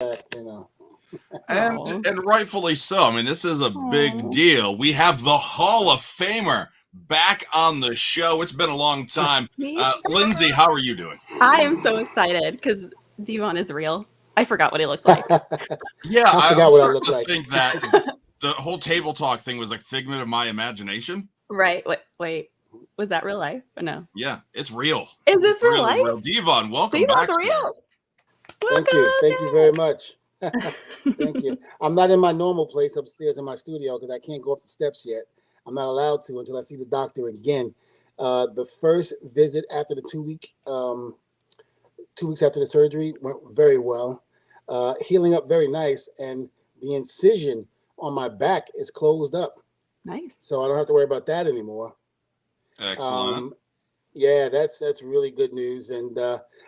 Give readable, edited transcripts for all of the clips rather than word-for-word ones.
you know. And rightfully so. I mean, this is a big deal. We have the Hall of Famer back on the show. It's been a long time. Lindsay, how are you doing? I am so excited because Dvon is real. I forgot what he looked like. Yeah, I forgot what I looked like. Think that the whole table talk thing was like figment of my imagination. Right. Wait. Was that real life? Or no. Yeah, it's real. Is this real really life? Real. Dvon, welcome back. Real. Thank you very much. Thank you. I'm not in my normal place upstairs in my studio because I can't go up the steps yet. I'm not allowed to until I see the doctor again. The first visit after the 2 weeks after the surgery went very well. Healing up very nice, and the incision on my back is closed up. Nice. So I don't have to worry about that anymore. Excellent. Yeah, that's really good news. And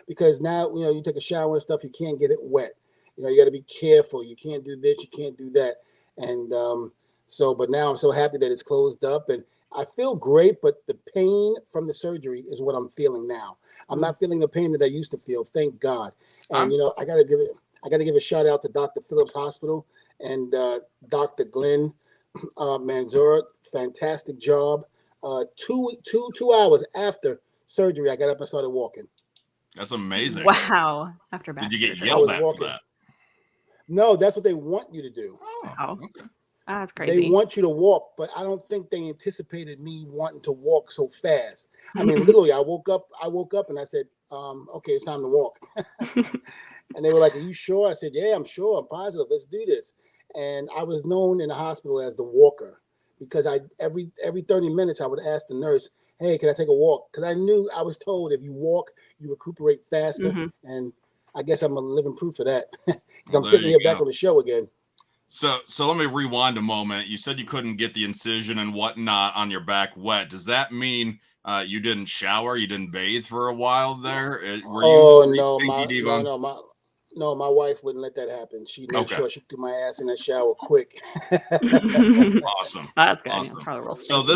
because now, you take a shower and stuff, you can't get it wet. You got to be careful. You can't do this, you can't do that. And but now I'm so happy that it's closed up, and I feel great, but the pain from the surgery is what I'm feeling now. I'm not feeling the pain that I used to feel, thank God. And I got to give a shout out to Dr. Phillips Hospital and Dr. Glenn Manzura. Fantastic job. 2 hours after surgery, I got up and started walking. That's amazing. Wow. After back. Did you get yelled at for that? No, that's what they want you to do. Oh, okay. That's crazy. They want you to walk, but I don't think they anticipated me wanting to walk so fast. I mean, literally, I woke up and I said, okay, it's time to walk. And they were like, are you sure? I said, yeah, I'm sure. I'm positive. Let's do this. And I was known in the hospital as the walker because every 30 minutes I would ask the nurse, hey, can I take a walk? Because I was told if you walk, you recuperate faster. Mm-hmm. And I guess I'm a living proof of that. I'm sitting here back on the show again. So let me rewind a moment. You said you couldn't get the incision and whatnot on your back wet. Does that mean you didn't shower? You didn't bathe for a while there? No, my wife wouldn't let that happen. She made sure she threw my ass in that shower quick. Awesome. That's good. Awesome.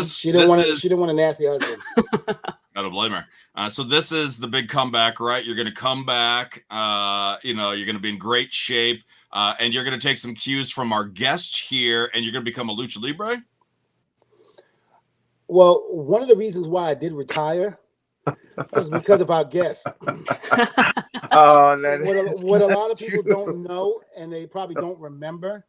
She didn't want a nasty husband. Gotta blame her. So this is the big comeback, right? You're going to come back. You're going to be in great shape, and you're going to take some cues from our guest here, and you're going to become a lucha libre. Well, one of the reasons why I did retire was because of our guest. What a lot of people don't know, and they probably don't remember,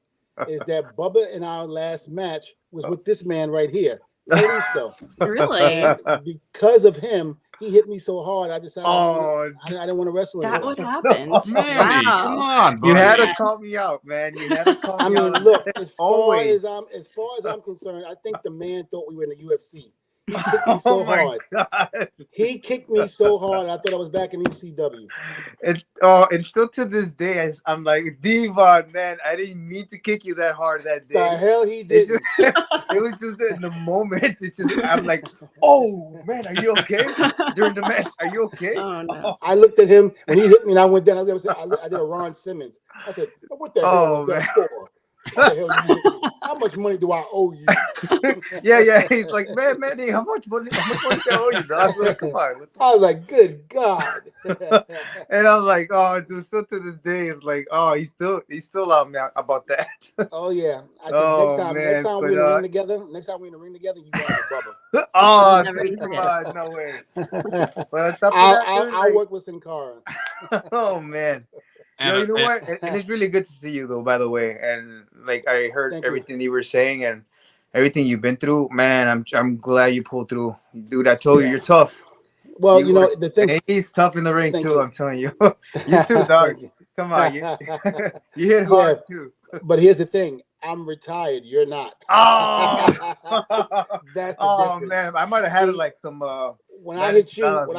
is that Bubba in our last match was with this man right here, Kalisto. Really? And because of him, he hit me so hard, I decided I didn't want to wrestle anymore. That would happen. Man, wow. Come on, buddy. You had to call me out, man. You had to call me out. Look, as far as I'm concerned, I think the man thought we were in the UFC. He kicked me so hard. God. He kicked me so hard. I thought I was back in ECW. And still to this day, I'm like, Dvon, man, I didn't mean to kick you that hard that day. The hell he did. It was just in the moment. I'm like, oh man, are you okay? During the match, are you okay? Oh no. I looked at him when he hit me, and I went down. I did a Ron Simmons. I said, "What the hell is that for? What the hell you hit me? How much money do I owe you?" yeah. He's like, man, how much money do I owe you, bro? I was like, come on. I was like, good God. And I'm like, oh, dude, still to this day, it's like, oh, he's still on me about that. Oh yeah. I said, next time we're in the ring together, you got a Bubba. Oh, dude, come on, no way. But I'll work with Sin Cara. Oh man. You know what? And it's really good to see you, though, by the way. And like I heard everything you were saying and everything you've been through. Man, I'm glad you pulled through, dude. I told you, you're tough. Well, the thing, and he's tough in the ring too. I'm telling you, you too, dog. Come on, you hit hard too. But here's the thing: I'm retired. You're not. Oh, that's the difference. Man, I might have had like some. When I hit you, hold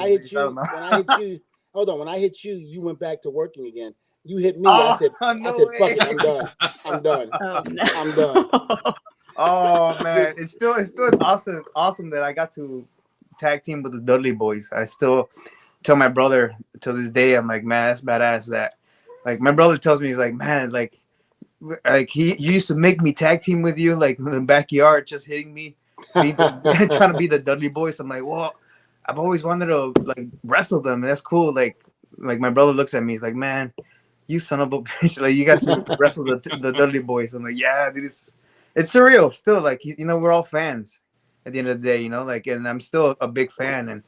on. When I hit you, you went back to working again. You hit me. I said, fuck it. I'm done. I'm done. I'm done. Oh man, it's still awesome that I got to tag team with the Dudley Boys. I still tell my brother to this day, I'm like, man, that's badass. That like my brother tells me, he's like, man, like he used to make me tag team with you, like in the backyard, just hitting me, trying to be the Dudley Boys. I'm like, well, I've always wanted to like wrestle them, and that's cool. Like my brother looks at me, he's like, man, you son of a bitch, like you got to wrestle the Dudley Boys. I'm like, yeah, dude, it's surreal still. Like you know, we're all fans at the end of the day, you know, like, and I'm still a big fan. And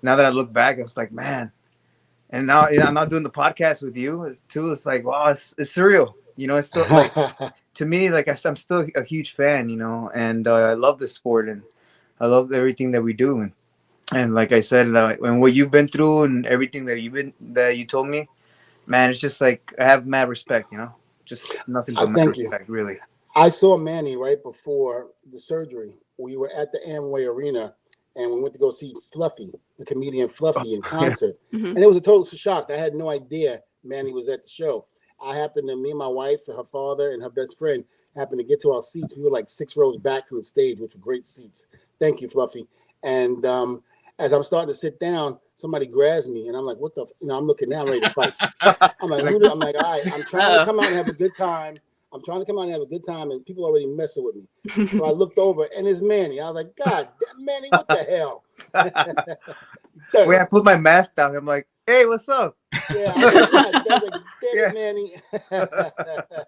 now that I look back, it's like, man. And now I'm not doing the podcast with you too. It's like, wow, it's surreal. You know, it's still like to me, like I'm still a huge fan, you know, and I love this sport and I love everything that we do. And like I said, and what you've been through and everything that you told me, man, it's just like I have mad respect, you know, just nothing but mad respect, really. I saw Manny right before the surgery. We were at the Amway Arena, and we went to go see Fluffy, the comedian Fluffy, in concert. And it was a total shock. I had no idea Manny was at the show. Me and my wife, her father, and her best friend happened to get to our seats. We were like 6 rows back from the stage, which were great seats. Thank you, Fluffy. And as I'm starting to sit down, somebody grabs me, and I'm like, "What the?" You know, I'm looking now, I'm ready to fight. I'm like, all right, I'm trying to come out and have a good time. And people already messing with me. So I looked over, and it's Manny. I was like, God, Manny, what the hell? Wait, I put my mask down. I'm like, hey, what's up? Yeah, I was like, damn it, Manny.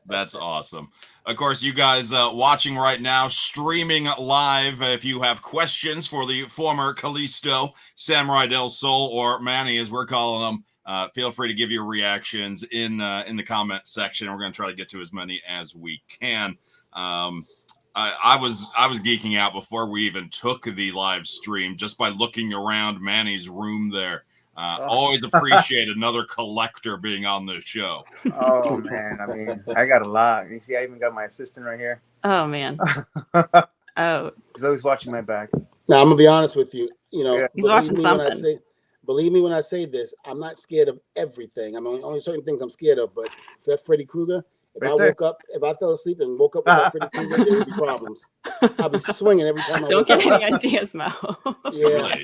That's awesome. Of course, you guys watching right now, streaming live. If you have questions for the former Kalisto, Samurai Del Sol, or Manny, as we're calling him, feel free to give your reactions in the comment section. We're going to try to get to as many as we can. I was geeking out before we even took the live stream just by looking around Manny's room there. Always appreciate another collector being on the show. Oh man, I mean, I got a lot. You see, I even got my assistant right here. Oh man. Oh, he's always watching my back. Now I'm gonna be honest with you. You know, he's watching something. Believe me when I say this, I'm not scared of everything. I mean, only certain things I'm scared of. But that Freddy Krueger, if I fell asleep and woke up with that Freddy Krueger, there would be problems. I'll be swinging every time. Don't get any ideas, Mo. Yeah.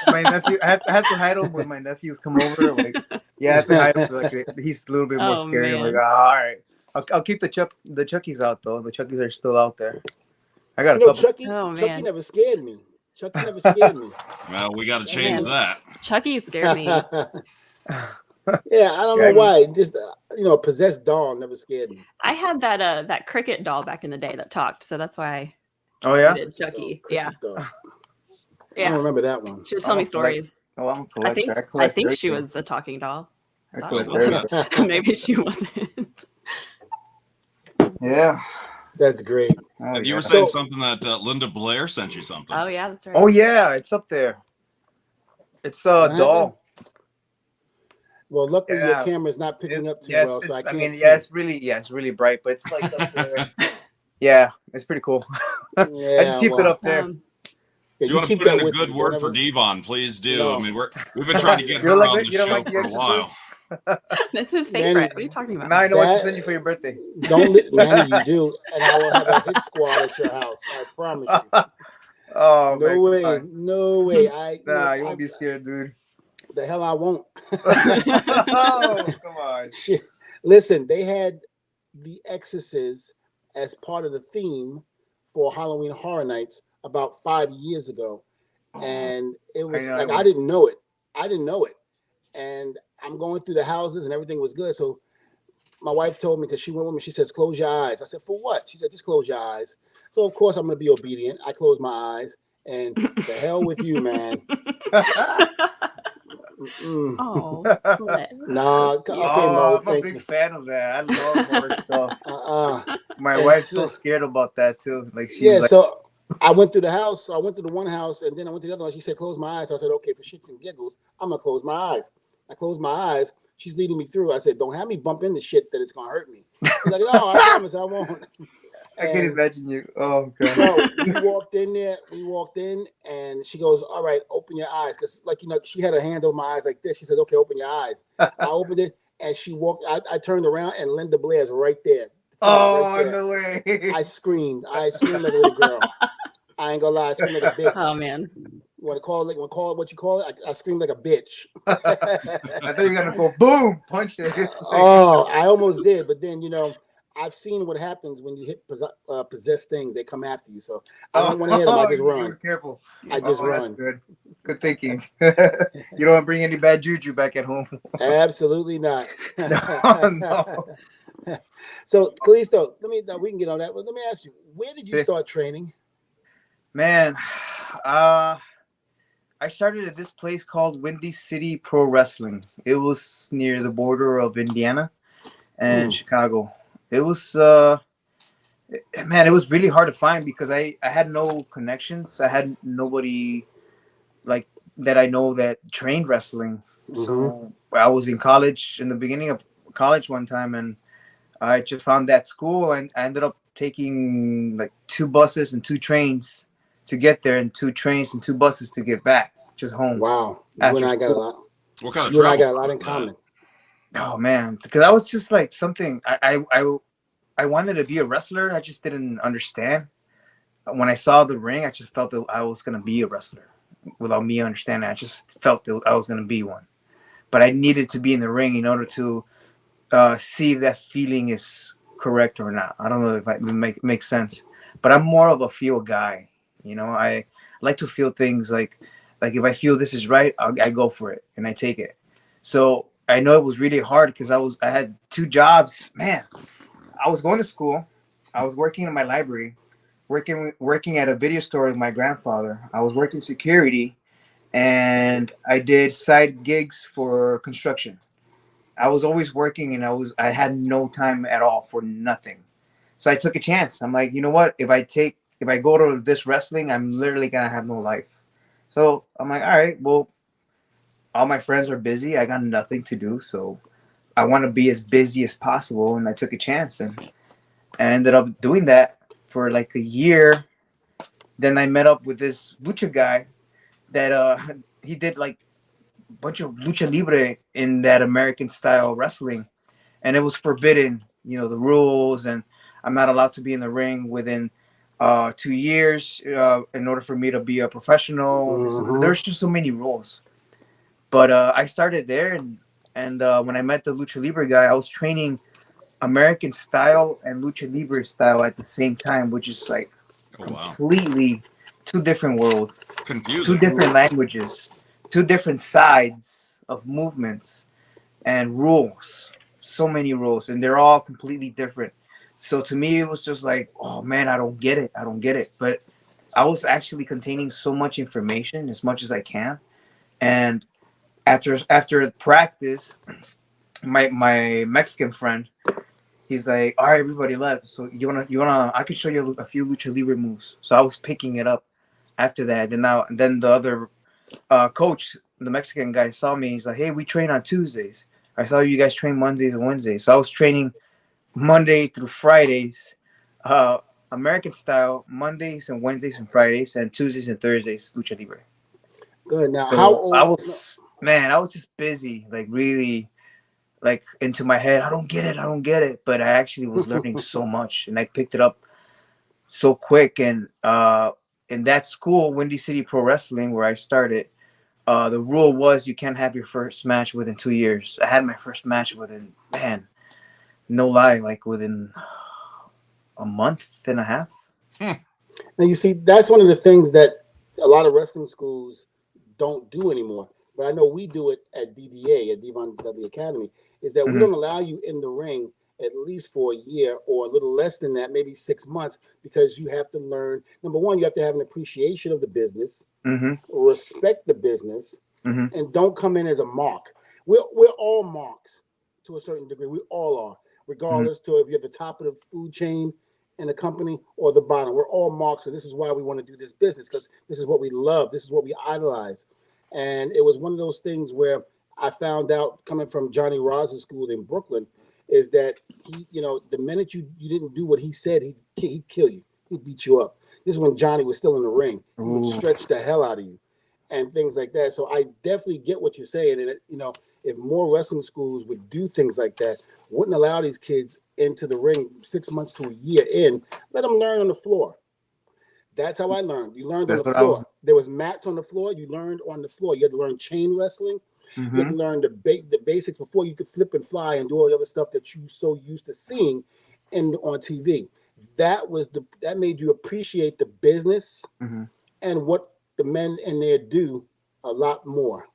My nephew, I had to hide him when my nephews come over. Like, yeah, I have to hide him. Like, he's a little bit more scary. I'm like, all right, I'll keep the Chuckies out though. The Chuckies are still out there. I got a couple. Chucky never scared me. Chucky never scared me. Well, we got to change that. Chucky scared me. Yeah, I don't know why. Just possessed doll never scared me. I had that cricket doll back in the day that talked, so that's why. I did Chucky. Yeah. I don't remember that one. She would tell me stories. Oh, I'm a collector. I think she was a talking doll. Maybe she wasn't. Yeah. That's great. You were saying something that Linda Blair sent you something. Oh yeah, that's right. Oh yeah, it's up there. It's a doll. Well, luckily your camera's not picking up too well, so I can't see. It's really bright, but it's like up there. Yeah, it's pretty cool. I just keep it up there. If you want to put in a good word for Dvon, please do. No. I mean, we've been trying to get her on the show for a while. That's his favorite. What are you talking about? Now I know what to send you for your birthday. Manny, you do, and I will have a hit squad at your house. I promise you. Oh, no way. You won't be scared, dude. The hell I won't. Oh, come on. Shit. Listen, they had The Exorcist as part of the theme for Halloween Horror Nights about 5 years ago, and it was I didn't know it, and I'm going through the houses and everything was good. So my wife told me, because she went with me, she says, close your eyes. I said, for what? She said, just close your eyes. So of course I'm going to be obedient. I closed my eyes, and the hell with you, man. Oh, nah. Okay, Mo, I'm a big fan of that. I love horror stuff. My wife's so scared about that too. Like so I went through the house. So I went to the one house, and then I went to the other one. She said, close my eyes. So I said, okay, for shits and giggles, I'm gonna close my eyes. I closed my eyes. She's leading me through. I said, don't have me bump into shit that it's gonna hurt me. She's like, no, I promise I won't. I can't imagine you. Oh god. So we walked in, and she goes, all right, open your eyes. Because she had her hand over my eyes like this. She said, okay, open your eyes. I opened it, and she walked. I turned around, and Linda Blair's right there. Oh, right there. No way. I screamed like a little girl. I ain't gonna lie, I screamed like a bitch. Oh man. Want to call it what you call it? I screamed like a bitch. I thought you were gonna go boom, punch it. Oh, I almost did, but then I've seen what happens when you hit possessed things. They come after you. So I don't want to hit them. I just You run. were careful. I just That's run. good. Good thinking. You don't want to bring any bad juju back at home. Absolutely not. No. So, Kalisto, we can get on that. But let me ask you, where did you start training? Man, I started at this place called Windy City Pro Wrestling. It was near the border of Indiana and Chicago. It was man, it was really hard to find because I had no connections. I had nobody like that I know that trained wrestling. So I was in college in the beginning of college one time, and I just found that school, and I ended up taking like 2 buses and 2 trains to get there, and 2 trains and 2 buses to get back, just home. Wow, you and I got a lot. What kind of you and I travel got a lot in was common. Oh man, because I was just like something. I wanted to be a wrestler. I just didn't understand. When I saw the ring, I just felt that I was gonna be a wrestler without me understanding. I just felt that I was gonna be one, but I needed to be in the ring in order to see if that feeling is correct or not. I don't know if it makes sense, but I'm more of a feel guy. You know, I like to feel things like if I feel this is right, I go for it and I take it. So I know it was really hard because I had 2 jobs. Man, I was going to school, I was working in my library, working at a video store with my grandfather. I was working security, and I did side gigs for construction. I was always working, and I had no time at all for nothing. So I took a chance. I'm like, you know what? If I go to this wrestling, I'm literally gonna have no life. So I'm like, all right, well, all my friends are busy. I got nothing to do, so I want to be as busy as possible. And I took a chance, and I ended up doing that for like a year. Then I met up with this lucha guy that he did like a bunch of lucha libre in that American style wrestling, and it was forbidden, the rules, and I'm not allowed to be in the ring within 2 years in order for me to be a professional. There's just so many rules. But I started there, and when I met the lucha libre guy, I was training American style and lucha libre style at the same time, which is like completely 2 different worlds, confusing. 2 different languages, 2 different sides of movements and rules. So many rules, and they're all completely different. So to me, it was just like, oh man, I don't get it. But I was actually containing so much information, as much as I can. And after practice, my Mexican friend, he's like, all right, everybody left. So you wanna I could show you a few lucha libre moves. So I was picking it up after that. Then the other coach, the Mexican guy, saw me. He's like, hey, we train on Tuesdays. I saw you guys train Mondays and Wednesdays. So I was training Monday through Fridays, American style, Mondays and Wednesdays and Fridays, and Tuesdays and Thursdays, lucha libre. Good. Now, So how old? I was just busy, like really, like into my head. I don't get it. But I actually was learning so much, and I picked it up so quick. And in that school, Windy City Pro Wrestling, where I started, the rule was you can't have your first match within 2 years. I had my first match within, no lie, like within a month and a half. Now, you see, that's one of the things that a lot of wrestling schools don't do anymore. But I know we do it at DDA, at Dvon WWE Academy, is that we don't allow you in the ring at least for a year or a little less than that, maybe 6 months, because you have to learn. Number one, you have to have an appreciation of the business, respect the business, and don't come in as a mark. We're all marks to a certain degree. We all are, regardless to if you're at the top of the food chain in a company or the bottom. We're all marks. So this is why we want to do this business, because this is what we love. This is what we idolize. And it was one of those things where I found out, coming from Johnny Rods' school in Brooklyn, is that he, the minute you didn't do what he said, he'd kill you. He'd beat you up. This is when Johnny was still in the ring. He would stretch the hell out of you and things like that. So I definitely get what you're saying. And, if more wrestling schools would do things like that, wouldn't allow these kids into the ring 6 months to a year in, let them learn on the floor. That's how I learned. You learned on the floor. There was mats on the floor. You learned on the floor. You had to learn chain wrestling. You had to learn the basics before you could flip and fly and do all the other stuff that you so used to seeing. on TV. That made you appreciate the business and what the men in there do a lot more.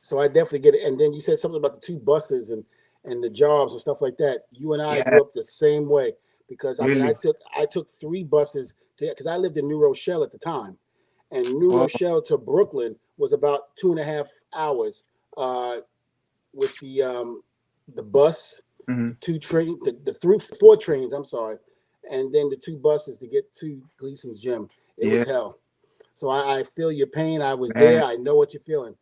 So I definitely get it. And then you said something about the 2 buses and the jobs and stuff like that. You and I grew up the same way, because I mean I took 3 buses because I lived in New Rochelle at the time, and New Rochelle to Brooklyn was about 2.5 hours with the bus, 2 train, the 4 trains. I'm sorry, and then the 2 buses to get to Gleason's gym. It was hell. So I feel your pain. I was there. I know what you're feeling.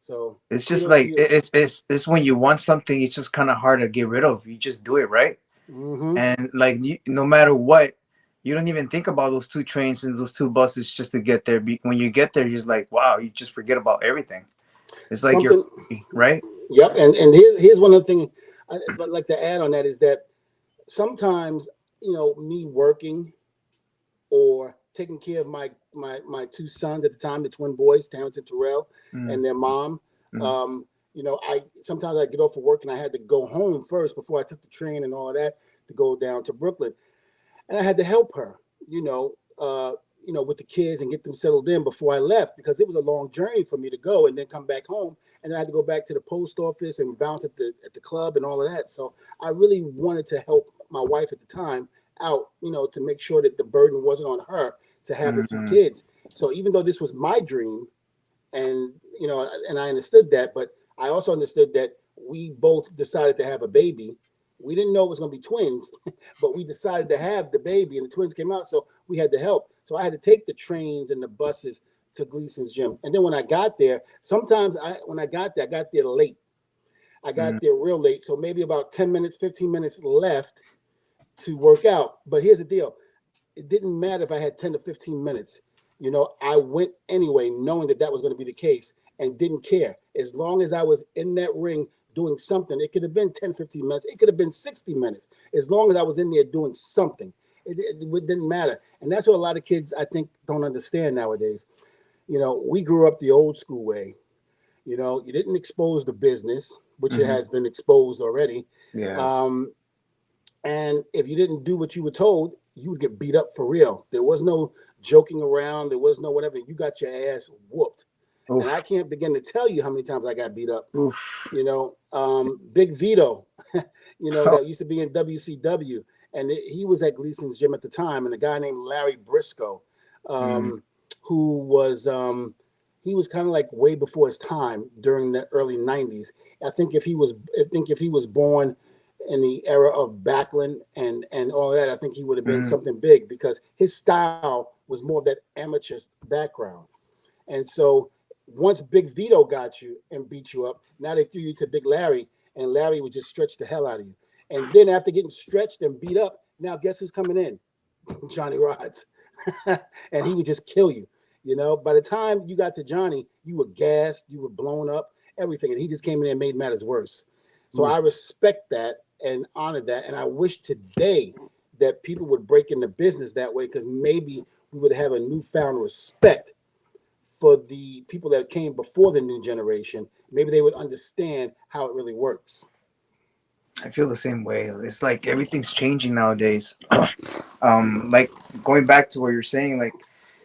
So it's just like it's when you want something, it's just kind of hard to get rid of. You just do it, right? And like no matter what, you don't even think about those 2 trains and those 2 buses just to get there. When you get there, you're just like, wow, you just forget about everything. It's like you're right. Yep. And here's one other thing I'd like to add on that is that sometimes, me working or taking care of my 2 sons at the time, the twin boys, Terrence and Terrell, and their mom. Sometimes I get off of work and I had to go home first before I took the train and all of that to go down to Brooklyn, and I had to help her, with the kids and get them settled in before I left, because it was a long journey for me to go and then come back home, and then I had to go back to the post office and bounce at the club and all of that. So I really wanted to help my wife at the time out, to make sure that the burden wasn't on her to have the 2 kids. So even though this was my dream, and and I understood that, but I also understood that we both decided to have a baby. We didn't know it was going to be twins, but we decided to have the baby, and the twins came out, so we had to help. So I had to take the trains and the buses to Gleason's gym. And then when I got there, I got there late. I got there real late, so maybe about 10 minutes, 15 minutes left to work out. But here's the deal. It didn't matter if I had 10 to 15 minutes. I went anyway, knowing that was going to be the case, and didn't care. As long as I was in that ring doing something, it could have been 10, 15 minutes. It could have been 60 minutes. As long as I was in there doing something, it didn't matter. And that's what a lot of kids, I think, don't understand nowadays. We grew up the old school way. You didn't expose the business, which it has been exposed already. Yeah. And if you didn't do what you were told, you would get beat up for real. There was no joking around. There was no whatever. You got your ass whooped. Oof. And I can't begin to tell you how many times I got beat up. Oof. Big Vito, that used to be in WCW. And he was at Gleason's gym at the time. And a guy named Larry Briscoe, who was, he was kind of like way before his time during the early 90s. I think if he was born in the era of Backlund and all that, I think he would have been something big, because his style was more of that amateur background. And so once Big Vito got you and beat you up, now they threw you to Big Larry, and Larry would just stretch the hell out of you. And then after getting stretched and beat up, now guess who's coming in? Johnny Rods. And he would just kill you. By the time you got to Johnny, you were gassed, you were blown up, everything. And he just came in and made matters worse. So I respect that and honor that. And I wish today that people would break into business that way, because maybe we would have a newfound respect for the people that came before the new generation. Maybe they would understand how it really works. I feel the same way. It's like everything's changing nowadays. Like going back to what you're saying, like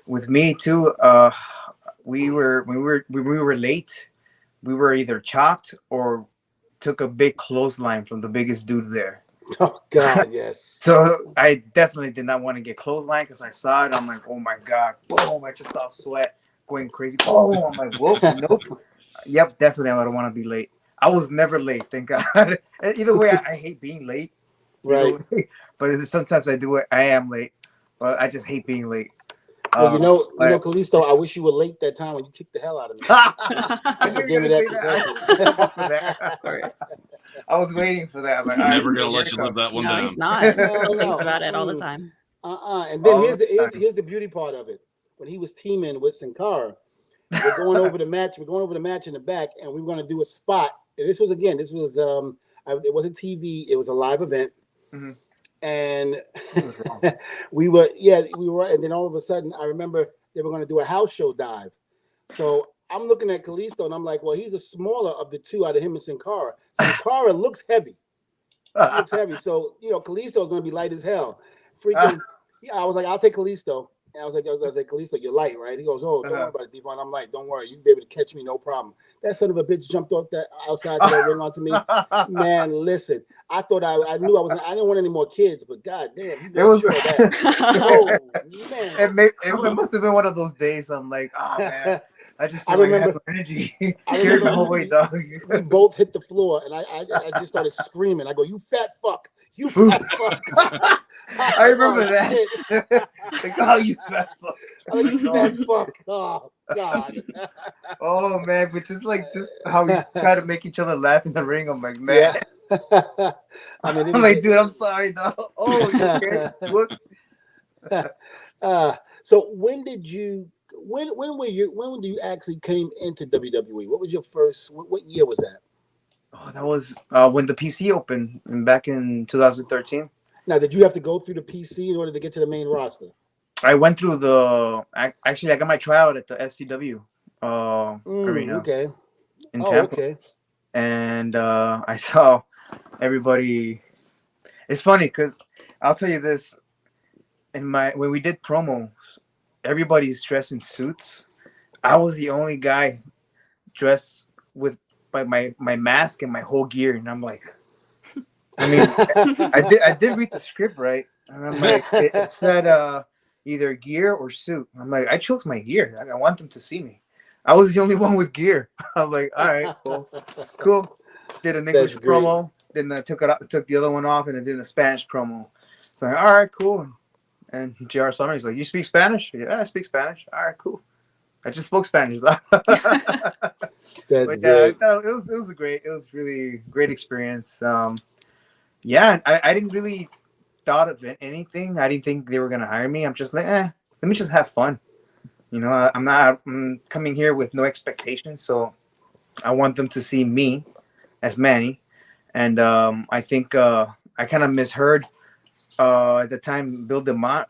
with me too, we were late, we were either chopped or took a big clothesline from the biggest dude there. Oh God, yes. So I definitely did not want to get clothesline, because I saw it. I'm like, oh my God, boom! I just saw sweat going crazy. Oh, I'm like, whoa, nope. Yep, definitely I don't want to be late. I was never late, thank God. Either way, I hate being late. Right. But sometimes I do it. I am late, but I just hate being late. Well, Kalisto, I wish you were late that time when you kicked the hell out of me. I knew you were going to say that. Of course. I was waiting for that. I'm like, I'm never gonna let you live that one No, down. he's not. He thinks about it all the time. And then here's the beauty part of it. When he was teaming with Sin Cara, we're going over the match. We're going over the match in the back, and we were going to do a spot. And this was it wasn't TV. It was a live event. Mm-hmm. And we were, and then all of a sudden, I remember they were going to do a house show dive. So I'm looking at Kalisto, and I'm like, well, he's the smaller of the two out of him and Sin Cara. Sin Cara looks heavy. He looks heavy. So, Kalisto is going to be light as hell. Freaking, yeah, I was like, I'll take Kalisto. And I was like, Kalisto, you're light, right? He goes, oh, don't worry about it, Dvon. I'm light. Don't worry. You'll be able to catch me, no problem. That son of a bitch jumped off that outside to that ring onto me. Man, listen, I thought I knew I didn't want any more kids, but god damn, you was sure that. Oh, man. It must have been one of those days. I'm like, oh man, I just feel I like I remember- have no energy. I Carry remember the whole way, dog. We both hit the floor, and I just started screaming. I go, you fat fuck. You fat fuck. I remember Oh, that. shit. Like, oh, you fat fuck. I was like, you fat fuck. Oh, God. Oh man, but just how we try to make each other laugh in the ring. I'm like, man. Yeah. I mean, I'm like, dude, I'm sorry, dog. Oh, you okay? Whoops. So when did you actually came into WWE? What was your first? What year was that? Oh, that was when the PC opened back in 2013. Now, did you have to go through the PC in order to get to the main roster? I went through actually I got my tryout at the FCW arena Okay. in Tampa. Okay. And I saw everybody. It's funny because I'll tell you this. When we did promos, everybody's dressed in suits. I was the only guy dressed with my mask and my whole gear, and I'm like, I mean, I did read the script right, and I'm like, it said either gear or suit. I'm like, I chose my gear. I want them to see me. I was the only one with gear. I'm like, all right, cool. Did an English promo, then I took the other one off, and I did a Spanish promo. So I'm like, all right, cool. And JR Summer's like, you speak Spanish? Yeah, I speak Spanish. All right, cool. I just spoke Spanish though. That's but, great. It was really great experience. Yeah, I didn't really thought of anything. I didn't think they were gonna hire me. I'm just like, let me just have fun. I'm coming here with no expectations, so I want them to see me as Manny. And I think I kind of misheard at the time Bill DeMott.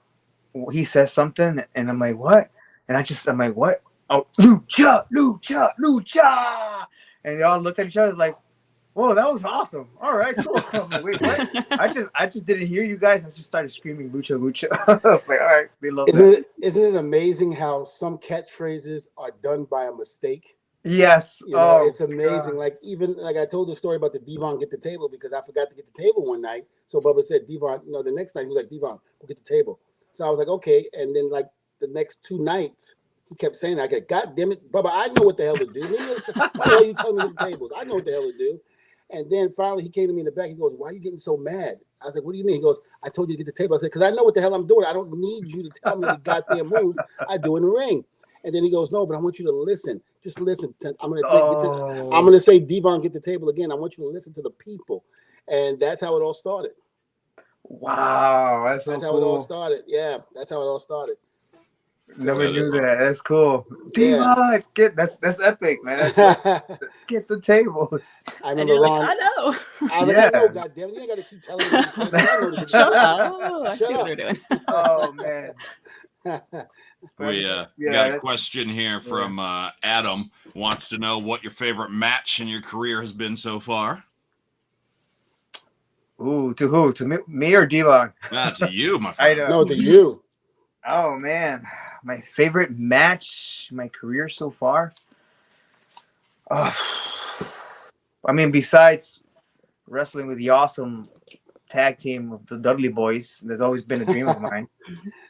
He says something, and I'm like, what? And I'm like, what? Oh, lucha, lucha, lucha. And they all looked at each other like, whoa, that was awesome. All right, cool. I'm like, wait, what? I just didn't hear you guys. I just started screaming lucha, lucha. Like, all right, they love that. Isn't it amazing how some catchphrases are done by a mistake? Yes. It's amazing. God. Like I told the story about the Dvon get the table because I forgot to get the table one night. So Bubba said, Dvon, the next night he was like, Dvon, go get the table. So I was like, okay. And then like the next 2 nights, he kept saying that. I go, God damn it, Bubba, I know what the hell to do. Why the hell you telling me to get the tables? I know what the hell to do. And then finally he came to me in the back. He goes, why are you getting so mad? I was like, what do you mean? He goes, I told you to get the table. I said, because I know what the hell I'm doing. I don't need you to tell me the goddamn move I do in the ring. And then he goes, no, but I want you to listen. Just listen. I'm going to say, Dvon, get the table again. I want you to listen to the people. And that's how it all started. Wow. That's how cool. It all started. Yeah, that's how it all started. Never knew that. That's cool. Dvon, that's epic, man. Get the tables. I remember Ron. Like, I know. I was like, I know, goddamn, you ain't got to keep telling me. Shut up. I see what they're doing. Oh man. We got a question here from Adam. Wants to know what your favorite match in your career has been so far. Ooh, to who? To me or Dvon? To you, my friend. No, to you. Oh man, my favorite match in my career so far. I mean, besides wrestling with the awesome tag team of the Dudley Boys, there's always been a dream of mine.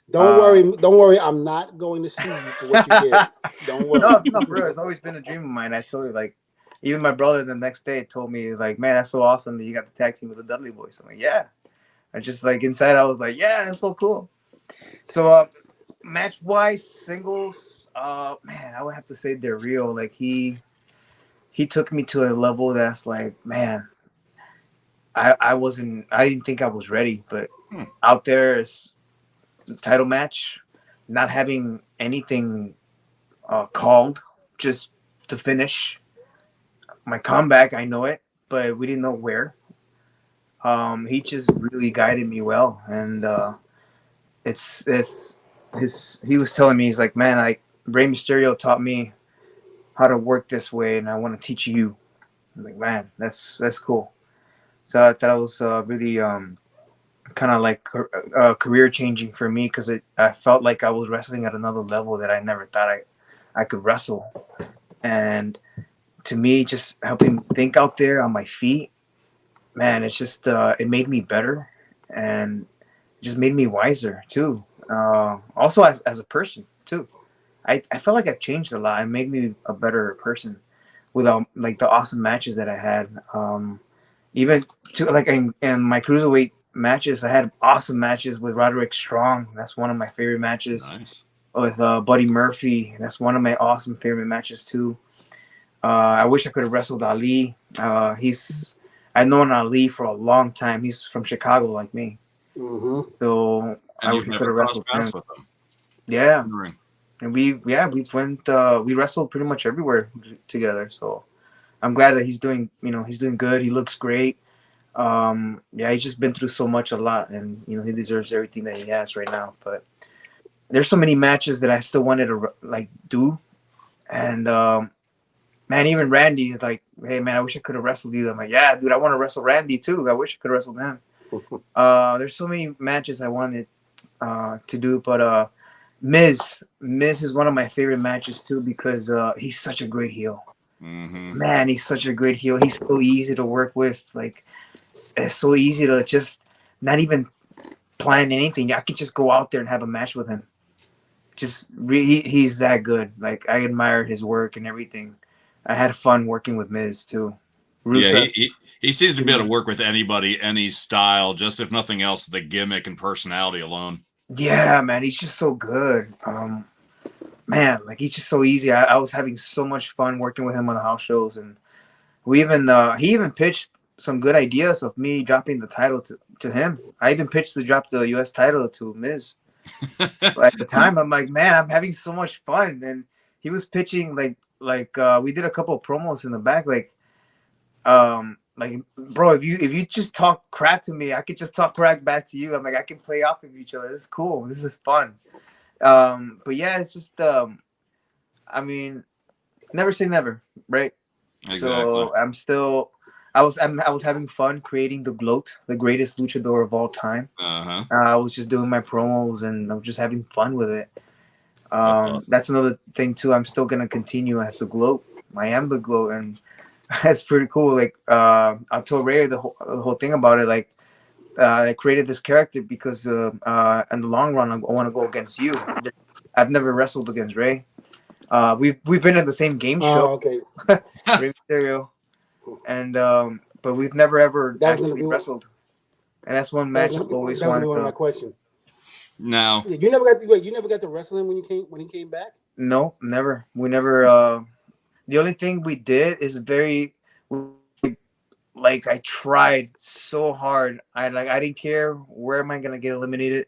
Don't worry. I'm not going to sue you for what you did. Don't worry. No, for real. It's always been a dream of mine. I told you, like, even my brother the next day told me, like, man, that's so awesome that you got the tag team with the Dudley Boys. I'm like, yeah. I just, like, inside I was like, yeah, that's so cool. So, match-wise, singles, man, I would have to say Del Rio. Like, he took me to a level that's like, man, I didn't think I was ready, but out there is the title match, not having anything called, just to finish. My comeback, I know it, but we didn't know where. He just really guided me well, and he was telling me, he's like, man, like Rey Mysterio taught me how to work this way, and I want to teach you. I'm like, man, that's cool. So I thought it was really kind of like career changing for me because I felt like I was wrestling at another level that I never thought I could wrestle. And to me, just helping think out there on my feet, man, it's just it made me better and just made me wiser too. Also as a person too. I felt like I've changed a lot. It made me a better person with like the awesome matches that I had. Even to like in my cruiserweight matches, I had awesome matches with Roderick Strong. That's one of my favorite matches. Nice. With Buddy Murphy. That's one of my awesome favorite matches too. I wish I could have wrestled Ali. I've known Ali for a long time. He's from Chicago like me. Mm-hmm. So And I wish you've I could never have crossed wrestled him. paths with them. Yeah. Wondering. And we wrestled pretty much everywhere together. So I'm glad that he's doing good. He looks great. He's just been through so much, a lot, and he deserves everything that he has right now. But there's so many matches that I still wanted to like do, and man, even Randy is like, hey man, I wish I could have wrestled you. I'm like, yeah, dude, I want to wrestle Randy too. I wish I could have wrestled him. There's so many matches I wanted to do, but Miz is one of my favorite matches too because he's such a great heel. Mm-hmm. Man, he's such a great heel. He's so easy to work with. Like, it's so easy to just not even plan anything. I could just go out there and have a match with him. He's that good. Like, I admire his work and everything. I had fun working with Miz too. Rusev. Yeah, he seems to be able to work with anybody, any style. Just if nothing else, the gimmick and personality alone. Yeah, man, he's just so good. Man, like he's just so easy. I was having so much fun working with him on the house shows, and he even pitched some good ideas of me dropping the title to him. I even pitched to drop the U.S. title to Miz. But at the time, I'm like, man, I'm having so much fun, and he was pitching like we did a couple of promos in the back, like bro, if you just talk crap to me, I could just talk crap back to you. I'm like, I can play off of each other. This is cool. This is fun. But yeah, it's just I mean, never say never, right? Exactly. So I was having fun creating the GLOAT, the greatest luchador of all time. I was just doing my promos and I was just having fun with it. That's another thing too. I'm still gonna continue as the GLOAT. I am the GLOAT, and that's pretty cool. Like I told Ray the whole thing about it. Like I created this character because in the long run I want to go against you. I've never wrestled against Ray. We've been in the same game show. Okay. Ray Mysterio, and but we've never ever actually wrestled. And that's one match I've always wanted. That was one of my questions. No, you never got to wrestle him when he came back. No, never. We never. The only thing we did is like I tried so hard. I didn't care where am I gonna get eliminated.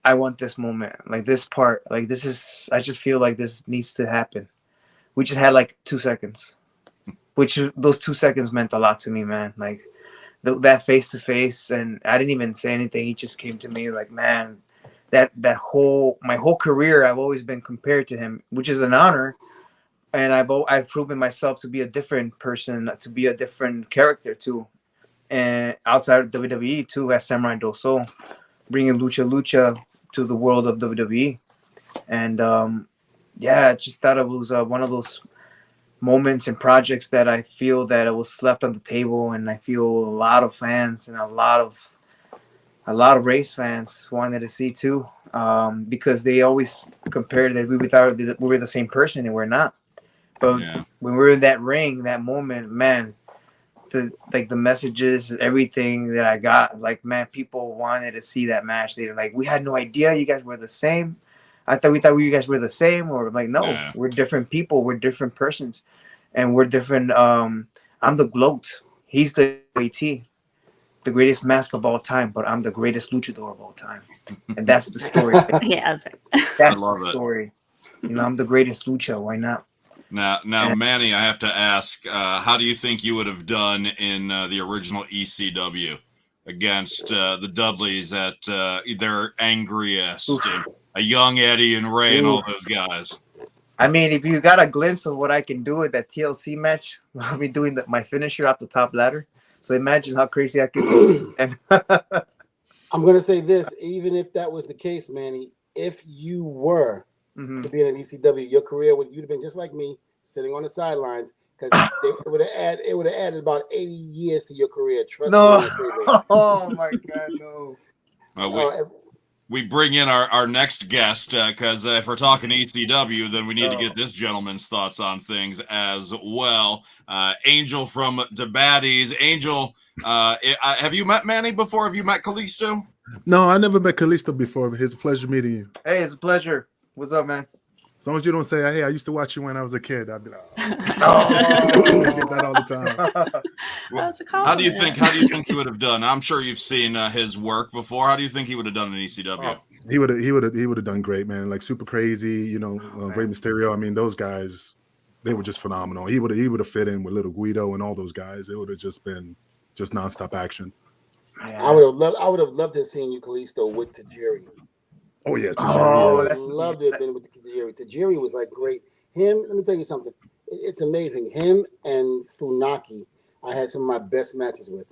I want this moment, like this part, like this is. I just feel like this needs to happen. We just had like 2 seconds, which those 2 seconds meant a lot to me, man. Like that face to face, and I didn't even say anything. He just came to me like, man, my whole career I've always been compared to him, which is an honor. And I've proven myself to be a different person, to be a different character too, and outside of WWE too, as Samurai Del Sol, bringing lucha to the world of WWE, and I just thought it was one of those moments and projects that I feel that it was left on the table, and I feel a lot of fans and a lot of race fans wanted to see too, because they always compared that we were the same person, and we're not. But when we're in that ring, that moment, man, the messages, everything that I got, like, man, people wanted to see that match. They were like, we had no idea you guys were the same. I thought you guys were the same, or like, no, we're different people, we're different persons, and we're different. I'm the GLOAT. He's the AT, the greatest mask of all time, but I'm the greatest luchador of all time, and that's the story. Yeah, that's right. That's the story. I'm the greatest lucha. Why not? Now, Manny, I have to ask, how do you think you would have done in the original ECW against the Dudleys at their angriest, and a young Eddie and Ray and all those guys? I mean, if you got a glimpse of what I can do at that TLC match, I'll be doing my finisher off the top ladder. So imagine how crazy I could be. And I'm gonna say this: even if that was the case, Manny, if you were to be in an ECW, your career you'd have been just like me, sitting on the sidelines, because it would have added about 80 years to your career. Trust me no, when I say this. oh my God, no. We bring in our next guest because if we're talking ECW, then we need to get this gentleman's thoughts on things as well. Angel from the Baldies. Angel, have you met Manny before? Have you met Kalisto? No, I never met Kalisto before. It's a pleasure meeting you. Hey, it's a pleasure. What's up, man? As long as you don't say, "Hey, I used to watch you when I was a kid," I'd be like, Oh. I get that all the time. That's a How do you compliment. think he would have done? I'm sure you've seen his work before. How do you think he would have done in ECW? He would have done great, man. Like Super Crazy, you know, Rey Mysterio. I mean, those guys, they were just phenomenal. He would have fit in with Little Guido and all those guys. It would have just been nonstop action. I would have loved to have seen you, Kalisto, with Tajiri. Oh yeah, I would love to have been with Tajiri. Tajiri was like great. Him, let me tell you something. It's amazing. Him and Funaki, I had some of my best matches with.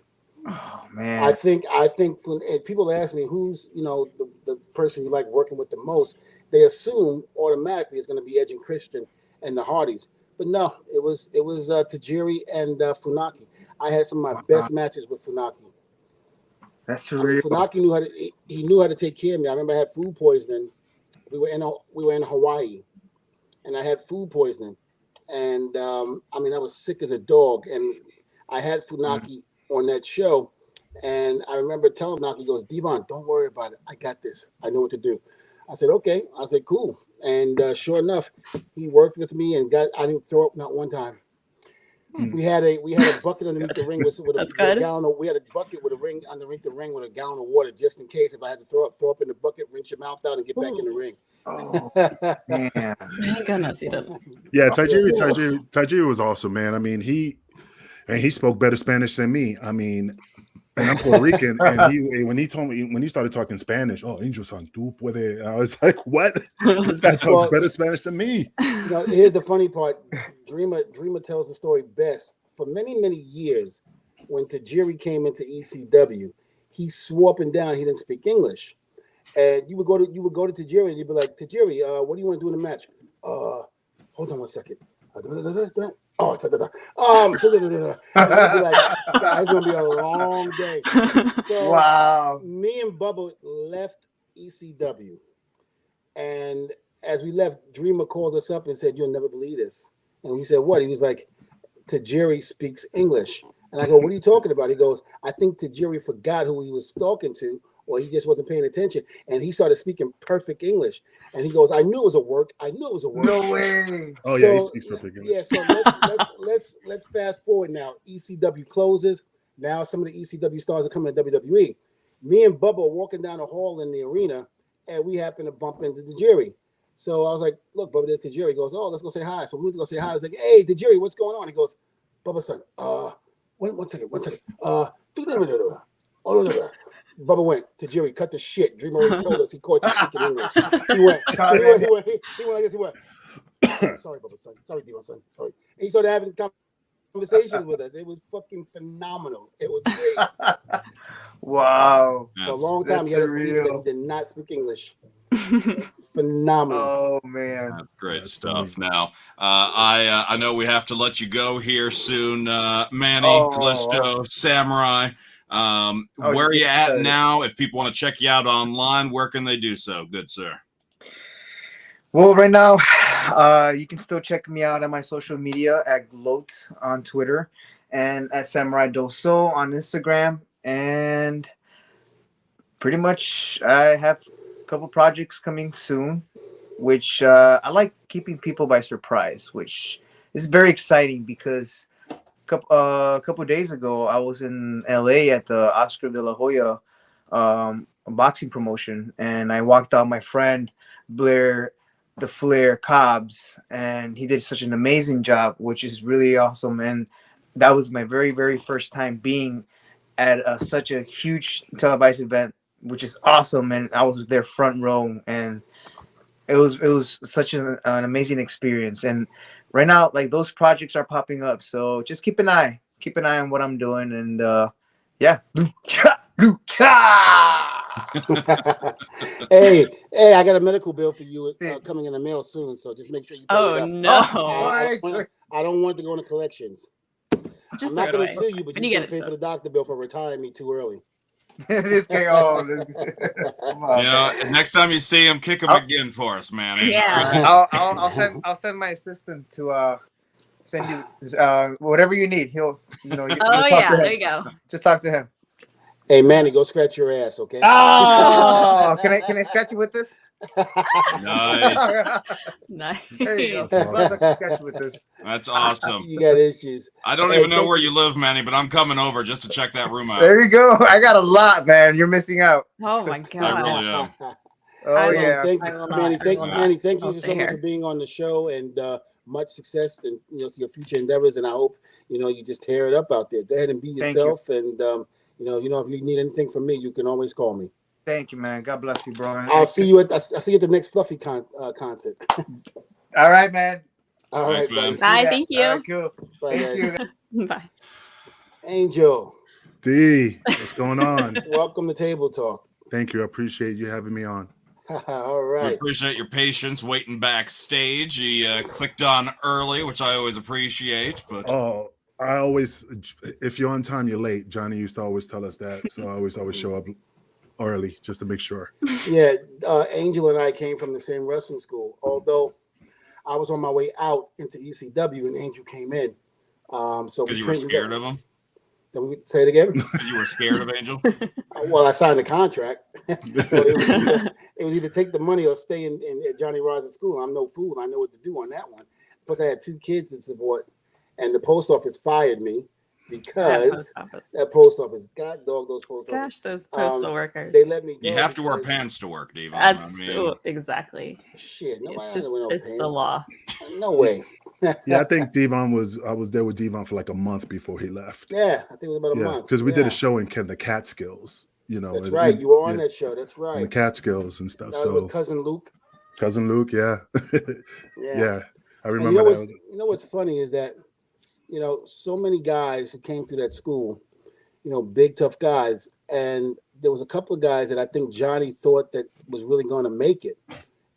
Oh man. I think and people ask me who's the person you like working with the most. They assume automatically it's going to be Edge and Christian and the Hardys, but no, it was Tajiri and Funaki. I had some of my best matches with Funaki. That's real. Funaki knew how to take care of me. I remember I had food poisoning. We were in Hawaii, and I had food poisoning, and I was sick as a dog, and I had Funaki on that show, and I remember telling Funaki, he goes, "Dvon, don't worry about it. I got this. I know what to do." I said, "Okay." I said, "Cool." And sure enough, he worked with me, and I didn't throw up not one time. We had a bucket underneath the ring with a gallon of, we had a bucket with a ring underneath the ring with a gallon of water just in case if I had to throw up in the bucket, rinse your mouth out, and get back in the ring. Oh man. Thank goodness he didn't. Yeah, Tajiri was awesome, man. I mean, he spoke better Spanish than me. I mean, and I'm Puerto Rican, and when he started talking Spanish, oh, Angel son, tú puede. I was like, what? This guy talks better Spanish than me. Here's the funny part. Dreamer tells the story best. For many, many years, when Tajiri came into ECW, he swore up and down he didn't speak English. And you would go to Tajiri and you'd be like, "Tajiri, what do you want to do in the match?" Hold on one second. Oh, and you'd be like, "God, it's gonna be a long day." So wow. me and Bubba left ECW, and as we left, Dreamer called us up and said, "You'll never believe this." And we said, "What?" He was like, "Tajiri speaks English." And I go, "What are you talking about?" He goes, "I think Tajiri forgot who he was talking to, or he just wasn't paying attention." And he started speaking perfect English. And he goes, "I knew it was a work. No way. Oh yeah, he speaks perfect English. Yeah, so let's fast forward now. ECW closes. Now some of the ECW stars are coming to WWE. Me and Bubba are walking down the hall in the arena, and we happen to bump into Tajiri. So I was like, "Look, Bubba, there's Tajiri." He goes, "Oh, let's go say hi." So we went to go say hi. I was like, "Hey, Tajiri, what's going on?" He goes, "Bubba, son, one second. Bubba went, "Tajiri, cut the shit. Dreamer already told us he caught you speaking English." He went like this. He went, "Sorry, Bubba, son. Sorry, Dvon, son. Sorry." And he started having conversations with us. It was fucking phenomenal. It was great. Wow. For a long time, he had us believe that he did not speak English. Phenomenal. Oh man, that's great stuff. Now, I know we have to let you go here soon, Manny, Kalisto, Samurai. Where are you at now? If people want to check you out online, where can they do so, good sir? Well, right now, you can still check me out on my social media at Gloat on Twitter and at Samurai Del Sol on Instagram. And pretty much I have a couple projects coming soon, which I like keeping people by surprise, which is very exciting because a couple of days ago, I was in LA at the Oscar de la Hoya boxing promotion, and I walked out my friend Blair the Flair Cobbs, and he did such an amazing job, which is really awesome. And that was my very, very first time being at such a huge televised event, which is awesome. And I was there front row, and it was such an amazing experience. And right now, like, those projects are popping up, so just keep an eye keep an eye on what I'm doing, and yeah, lucha. Hey, I got a medical bill for you coming in the mail soon, so just make sure you pay it Oh up. no! I don't want to go into collections. Just I'm not throw going it to away. sue you, but When you're you going get to it pay for stuff. the doctor bill for retiring me too early. This guy, come on, You know, man. next time you see him, kick him again for us, Manny. Yeah. I'll send my assistant to send you whatever you need. He'll you Oh talk yeah, to him. there you go. Just talk to him. Hey, Manny, go scratch your ass, okay? Oh, can I scratch you with this? Nice. Nice. There you go. That's awesome. Brother, can scratch you with this. That's awesome. You got issues. I don't Hey, even know thank where you. you live, Manny, but I'm coming over just to check that room out. There you go. I got a lot, man. You're missing out. Oh my I god. really am. Oh I will- yeah. Thank I you, will Manny. not. Thank I will you, not. Manny. Thank I'll you stay so much here. for being on the show, and much success and to your future endeavors. And I hope you just tear it up out there. Go ahead and be Thank you. yourself. And if you need anything from me, you can always call me. Thank you, man. God bless you, bro. I'll see you at the next Fluffy concert. All right, man. All Thanks, right, buddy. man. Bye. Thank you. All right, cool. Bye, Thank guys. you. Bye. Angel, D, what's going on? welcome to Table Talk. Thank you. I appreciate you having me on. All We right. appreciate your patience waiting backstage. He clicked on early, which I always appreciate. But Oh, I always, if you're on time, you're late. Johnny used to always tell us that, so I always show up early just to make sure. Yeah, Angel and I came from the same wrestling school. Although I was on my way out into ECW, and Angel came in. So because you were scared of him? Can we say it again? Because you were scared of Angel? Well, I signed the contract, so it was either take the money or stay in at Johnny Ross's school. I'm no fool. I know what to do on that one. Plus, I had 2 kids to support, and the post office fired me because that post office, God dog, those post office. Gosh, those postal workers. They let me go. You have to wear pants to work, Dvon. That's exactly. Shit. It's just the law. No way. Yeah, I think I was there with Dvon for like a month before he left. Yeah, I think it was about a month. Because we did a show in the Catskills. That's right. You were on that show. That's right. In the Catskills and stuff. That was with Cousin Luke. Cousin Luke, yeah. Yeah. I remember You know what's funny is that, so many guys who came through that school, big, tough guys. And there was a couple of guys that I think Johnny thought that was really going to make it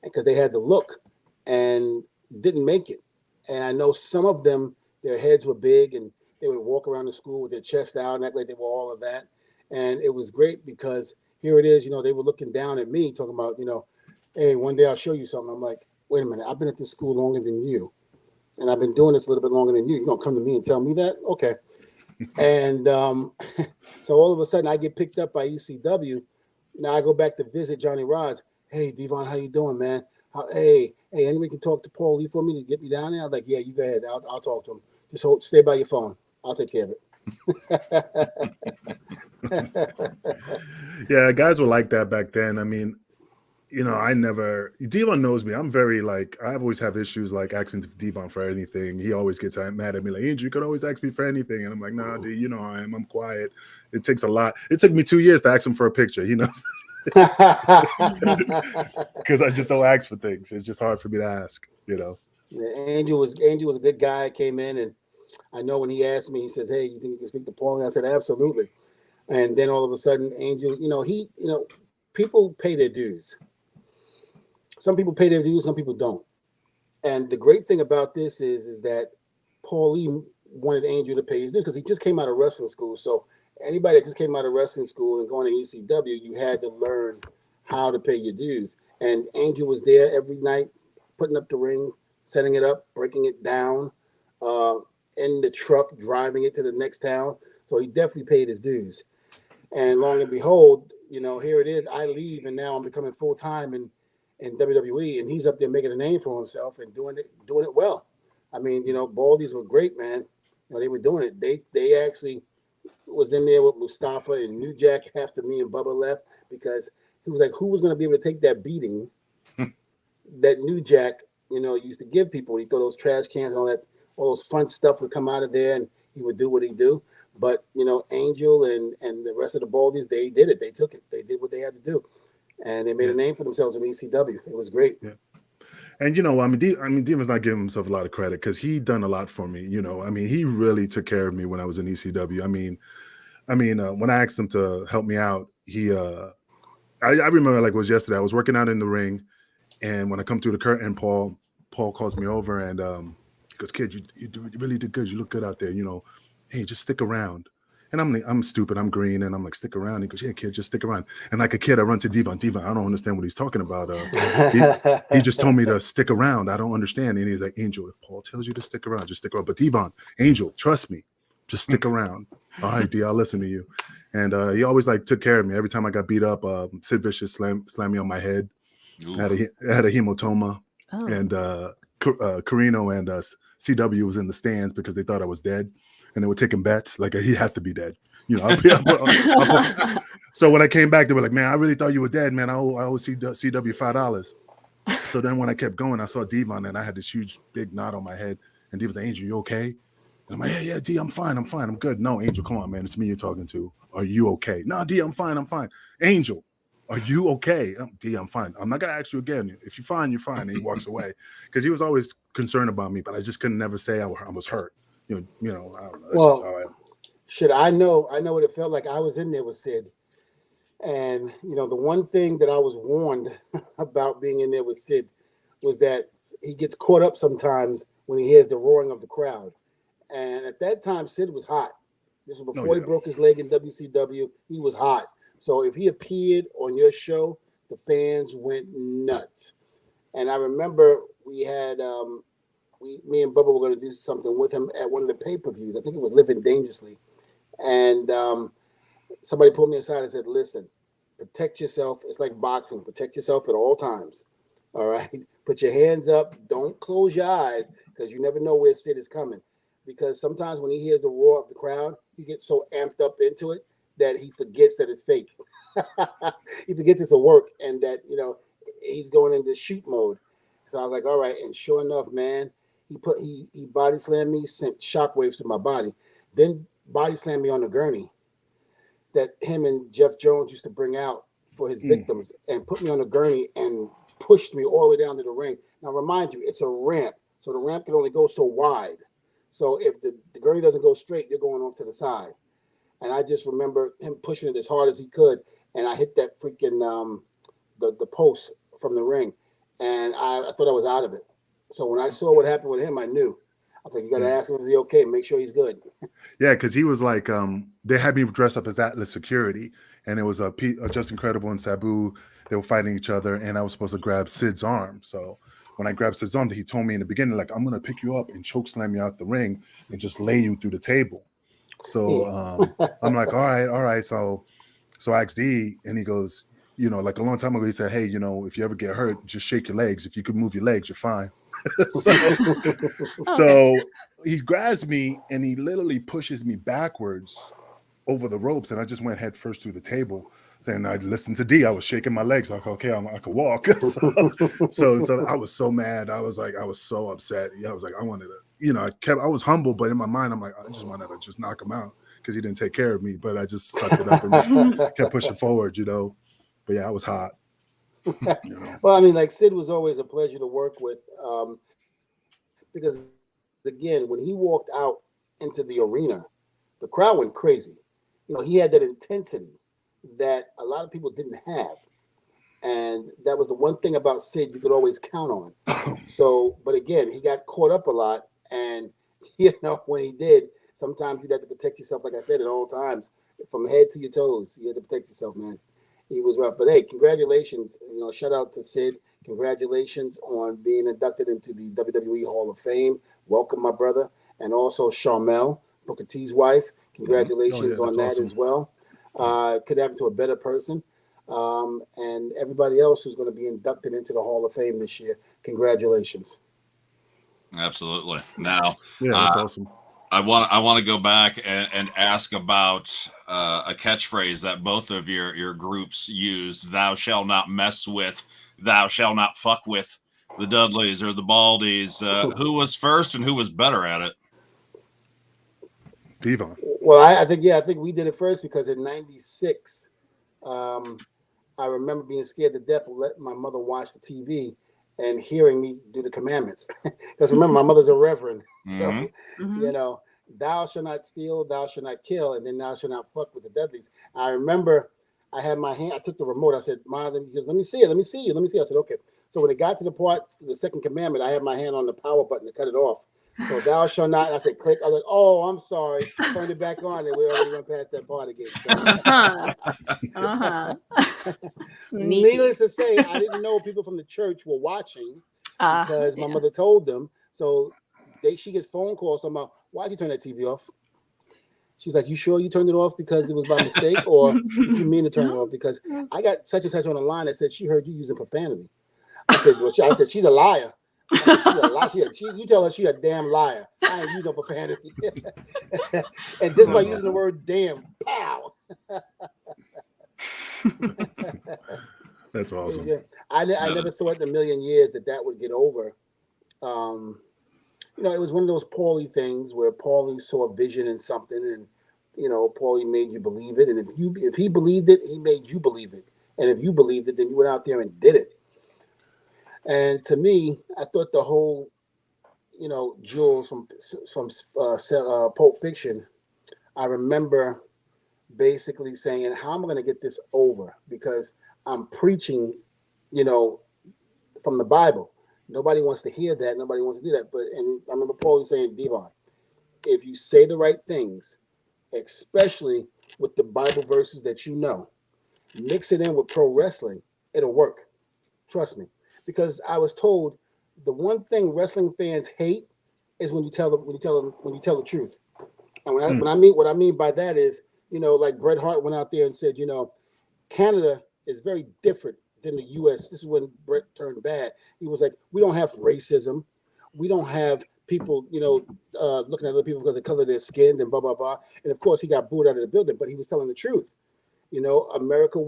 because they had the look and didn't make it. And I know some of them, their heads were big and they would walk around the school with their chest out and act like they were all of that. And it was great because here it is, they were looking down at me talking about, hey, one day I'll show you something. I'm like, wait a minute, I've been at this school longer than you. And I've been doing this a little bit longer than you. You're going to come to me and tell me that? Okay. And so all of a sudden I get picked up by ECW. Now I go back to visit Johnny Rods. Hey, Dvon, how you doing, man? Hey, anybody can talk to Paul Lee for me to get me down there? I'm like, yeah, you go ahead. I'll talk to him. Just stay by your phone. I'll take care of it. Yeah, guys were like that back then. I mean, Dvon knows me. I'm very I always have issues asking Dvon for anything. He always gets mad at me like, Andrew, you can always ask me for anything. And I'm like, nah, dude, you know how I am. I'm quiet. It takes a lot. It took me 2 years to ask him for a picture, because I just don't ask for things. It's just hard for me to ask, Yeah, Andrew was a good guy. Came in, and I know when he asked me, he says, "Hey, you think you can speak to Paul?" And I said, "Absolutely." And then all of a sudden, Angel, people pay their dues. Some people pay their dues, some people don't. And the great thing about this is that Paul Lee wanted Angel to pay his dues because he just came out of wrestling school. So anybody that just came out of wrestling school and going to ECW, you had to learn how to pay your dues. And Angel was there every night, putting up the ring, setting it up, breaking it down, in the truck, driving it to the next town. So he definitely paid his dues. And long and behold, here it is. I leave, and now I'm becoming full-time in WWE, and he's up there making a name for himself and doing it well. I mean, Baldies were great, man. They were doing it. They actually was in there with Mustafa and New Jack after me and Bubba left because he was like, who was going to be able to take that beating that New Jack, used to give people? He threw those trash cans and all those fun stuff would come out of there, and he would do what he do. But Angel and the rest of the Baldies, they did it. They took it. They did what they had to do, and they made a name for themselves in ECW. It was great. Yeah. And Demon's not giving himself a lot of credit because he done a lot for me. He really took care of me when I was in ECW. When I asked him to help me out, I remember like it was yesterday. I was working out in the ring, and when I come through the curtain, Paul calls me over and he goes, "Kid, you really did good. You look good out there. Hey, just stick around." And I'm stupid. I'm green, and I'm like, "Stick around." He goes, "Yeah, kid, just stick around." And like a kid, I run to Dvon. Dvon, I don't understand what he's talking about. He just told me to stick around. I don't understand. And he's like, "Angel, if Paul tells you to stick around, just stick around." But Dvon, Angel, trust me, just stick around. All right, D, I'll listen to you. And he always like took care of me. Every time I got beat up, Sid Vicious slammed me on my head. I had a hematoma, and Carino and CW was in the stands because they thought I was dead, and they were taking bets like he has to be dead. So when I came back, they were like, "Man, I really thought you were dead, man. I owe CW $5." So then when I kept going, I saw Dvon, and I had this huge big knot on my head, and Dvon's like, "Angel, you okay?" And I'm like, yeah, D, I'm fine. I'm good. No, Angel, come on, man. It's me you're talking to. Are you okay? No, D, I'm fine. Angel, are you okay? D, I'm fine. I'm not going to ask you again. If you're fine, you're fine. And he walks away because he was always concerned about me, but I just couldn't never say I was hurt. I don't know. That's just how shit, I know what it felt like. I was in there with Sid. And, the one thing that I was warned about being in there with Sid was that he gets caught up sometimes when he hears the roaring of the crowd. And at that time, Sid was hot. This was before he broke his leg in WCW. He was hot. So if he appeared on your show, the fans went nuts. And I remember we had, me and Bubba were going to do something with him at one of the pay-per-views. I think it was Living Dangerously. And somebody pulled me aside and said, "Listen, protect yourself. It's like boxing. Protect yourself at all times. All right? Put your hands up. Don't close your eyes because you never know where Sid is coming. Because sometimes when he hears the roar of the crowd, he gets so amped up into it that he forgets that it's fake. He forgets it's a work and that, he's going into shoot mode." So I was like, all right. And sure enough, man, he body slammed me, sent shockwaves to my body, then body slammed me on the gurney that him and Jeff Jones used to bring out for his victims and put me on a gurney and pushed me all the way down to the ring. Now, remind you, it's a ramp. So the ramp can only go so wide. So if the gurney doesn't go straight, you're going off to the side. And I just remember him pushing it as hard as he could. And I hit that freaking the post from the ring. And I thought I was out of it. So when I saw what happened with him, I knew. I was like, you got to ask him, is he okay? Make sure he's good. Yeah, because he was like, they had me dressed up as Atlas security. And it was Just Incredible and Sabu. They were fighting each other. And I was supposed to grab Sid's arm. So when I grabbed Sid's arm, he told me in the beginning, like, "I'm going to pick you up and choke slam you out the ring and just lay you through the table." So I'm like, all right. So I asked D, and he goes, like a long time ago, he said, "Hey, if you ever get hurt, just shake your legs. If you could move your legs, you're fine." So he grabs me and he literally pushes me backwards over the ropes, and I just went head first through the table. And I listened to D. I was shaking my legs like, okay, I could walk. so I was so mad. I was so upset. I was like, I wanted to, I was humble, but in my mind, I'm like, I just wanted to just knock him out because he didn't take care of me. But I just sucked it up and just kept pushing forward, But yeah, I was hot. Well, I mean, like Sid was always a pleasure to work with because, again, when he walked out into the arena, the crowd went crazy. He had that intensity that a lot of people didn't have. And that was the one thing about Sid you could always count on. So, but again, he got caught up a lot. And, when he did, sometimes you'd have to protect yourself, like I said, at all times, from head to your toes. You had to protect yourself, man. He was rough. But, hey, congratulations. Shout out to Sid. Congratulations on being inducted into the WWE Hall of Fame. Welcome, my brother. And also Charmel, Booker T's wife. Congratulations on that awesome. As well. Could happen to a better person. And everybody else who's going to be inducted into the Hall of Fame this year. Congratulations. Absolutely. Now, that's awesome. I want to go back and ask about a catchphrase that both of your groups used: "Thou shalt not mess with, thou shalt not fuck with the Dudleys or the Baldies." Who was first and who was better at it? Dvon. Well, I think we did it first because in '96, I remember being scared to death of letting my mother watch the TV, and hearing me do the commandments. Because remember, my mother's a reverend. So, you know, thou shalt not steal, thou shalt not kill, and then thou shalt not fuck with the deadlies. I remember I had my hand, I took the remote. I said, Mom, he goes, let me see it. Let me see you. Let me see. I said, okay. So when it got to the part, the second commandment, I had my hand on the power button to cut it off. So thou shalt not, and I said, click. I was like, oh, I'm sorry. Turned it back on, and we already went past that part again. So. Needless to say, I didn't know people from the church were watching because my mother told them. So she gets phone calls talking about, why'd you turn that TV off? She's like, you sure you turned it off because it was by mistake, or did you mean to turn it off? Because I got such and such on the line that said she heard you using profanity. I said, well, she's a liar. She's a liar. You tell her she's a damn liar. I ain't using no profanity. And just by using the word damn, pow. That's awesome. I never thought in a million years that would get over. You know, it was one of those Paulie things where Paulie saw a vision in something, and you know, Paulie made you believe it. And if he believed it, he made you believe it. And if you believed it, then you went out there and did it. And to me, I thought the whole, you know, Jules from Pulp Fiction, I remember basically saying, how am I going to get this over? Because I'm preaching, you know, from the Bible. Nobody wants to hear that. Nobody wants to do that. And I remember Paulie saying, Dvon, if you say the right things, especially with the Bible verses that you know, mix it in with pro wrestling, it'll work. Trust me. Because I was told the one thing wrestling fans hate is when you tell the truth. And what I mean by that is, you know, like Bret Hart went out there and said, you know, Canada is very different than the U.S. This is when Bret turned bad. He was like, we don't have racism. We don't have people, you know, looking at other people because of the color of their skin and blah, blah, blah. And of course, he got booed out of the building, but he was telling the truth. You know, America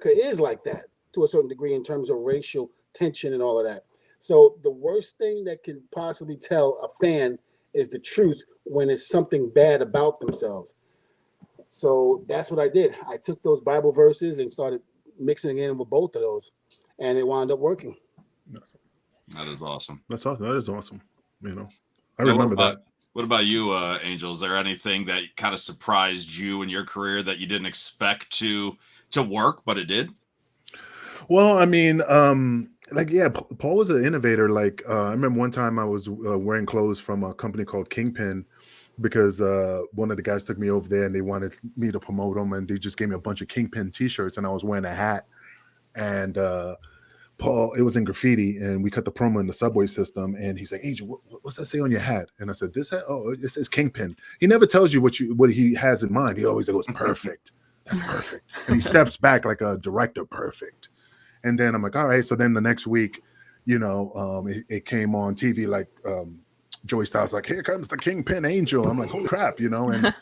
is like that to a certain degree in terms of racial tension and all of that. So the worst thing that can possibly tell a fan is the truth when it's something bad about themselves. So that's what I did. I took those Bible verses and started mixing in with both of those, and it wound up working. That is awesome. That is awesome. You know, I remember that. What about you, Angel? Is there anything that kind of surprised you in your career that you didn't expect to work, but it did? Well, I mean, Paul was an innovator. Like, I remember one time I was wearing clothes from a company called Kingpin because one of the guys took me over there and they wanted me to promote them, and they just gave me a bunch of Kingpin T-shirts, and I was wearing a hat. And Paul, it was in graffiti, and we cut the promo in the subway system, and he's like, Angel, what's that say on your hat? And I said, this hat? Oh, it says Kingpin. He never tells you what he has in mind. He always goes, perfect. That's perfect. And he steps back like a director, perfect. And then I'm like, all right. So then the next week, you know, it came on TV, like Joey Styles, like, here comes the Kingpin Angel. I'm like, holy crap, you know, and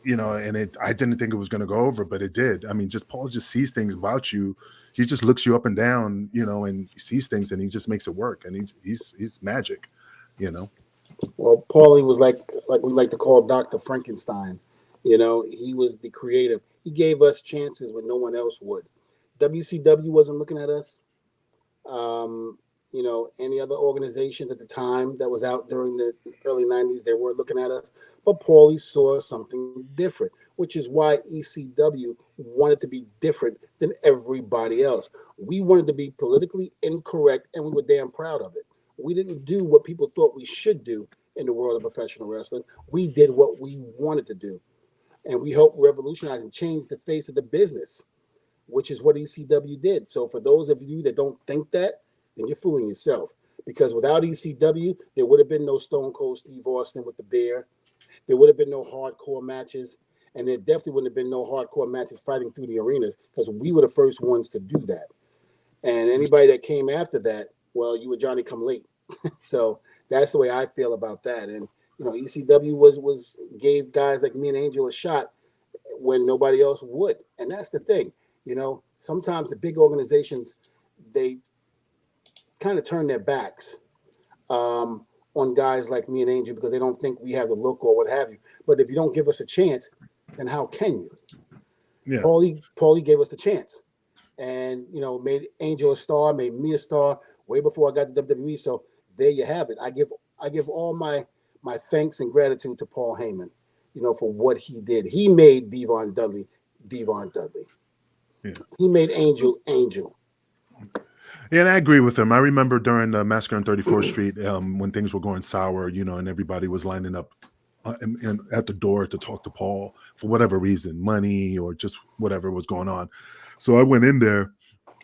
you know, and I didn't think it was going to go over, but it did. I mean, Paul just sees things about you. He just looks you up and down, you know, and he sees things and he just makes it work. And he's magic, you know. Well, Paulie was like we like to call Dr. Frankenstein. You know, he was the creative. He gave us chances when no one else would. WCW wasn't looking at us. You know, any other organizations at the time that was out during the early 90s, they weren't looking at us. But Paulie saw something different, which is why ECW wanted to be different than everybody else. We wanted to be politically incorrect, and we were damn proud of it. We didn't do what people thought we should do in the world of professional wrestling. We did what we wanted to do. And we helped revolutionize and change the face of the business, which is what ECW did. So for those of you that don't think that, then you're fooling yourself. Because without ECW, there would have been no Stone Cold Steve Austin with the bear. There would have been no hardcore matches. And there definitely wouldn't have been no hardcore matches fighting through the arenas, because we were the first ones to do that. And anybody that came after that, well, you were Johnny come late. So that's the way I feel about that. And, you know, ECW gave guys like me and Angel a shot when nobody else would. And that's the thing. You know, sometimes the big organizations, they kind of turn their backs on guys like me and Angel because they don't think we have the look or what have you. But if you don't give us a chance, then how can you? Yeah. Paulie gave us the chance. and made Angel a star, made me a star way before I got to WWE. So there you have it. I give all my thanks and gratitude to Paul Heyman, for what he did. He made Dvon Dudley. Yeah. He made Angel. Yeah, and I agree with him. I remember during the massacre on 34th Street, when things were going sour, and everybody was lining up at the door to talk to Paul for whatever reason, money or just whatever was going on. So I went in there,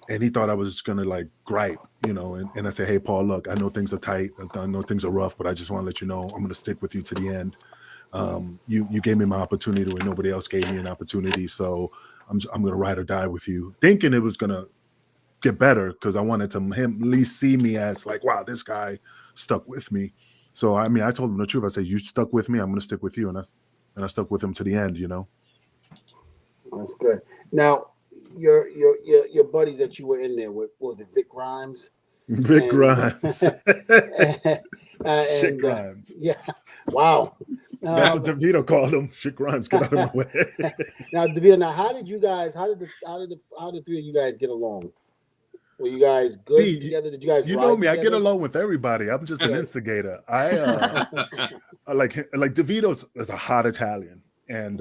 and he thought I was going to like gripe, and I said, hey, Paul, look, I know things are tight. I know things are rough, but I just want to let you know I'm going to stick with you to the end. You gave me my opportunity when nobody else gave me an opportunity. So I'm going to ride or die with you, thinking it was going to get better because I wanted him at least see me as like, wow, this guy stuck with me. So I mean, I told him the truth. I said, you stuck with me, I'm going to stick with you, and I stuck with him to the end. That's good. Now, your buddies that you were in there with, what was it, Vic Grimes? Vic Grimes. Shit Grimes. Yeah. Wow. That's what DeVito called him. Shit Grimes. Get out of my way. Now, DeVito, how did the three of you guys get along? Were you guys good together? Did you guys? You know me. Together? I get along with everybody. I'm just an instigator. I like DeVito is a hot Italian, and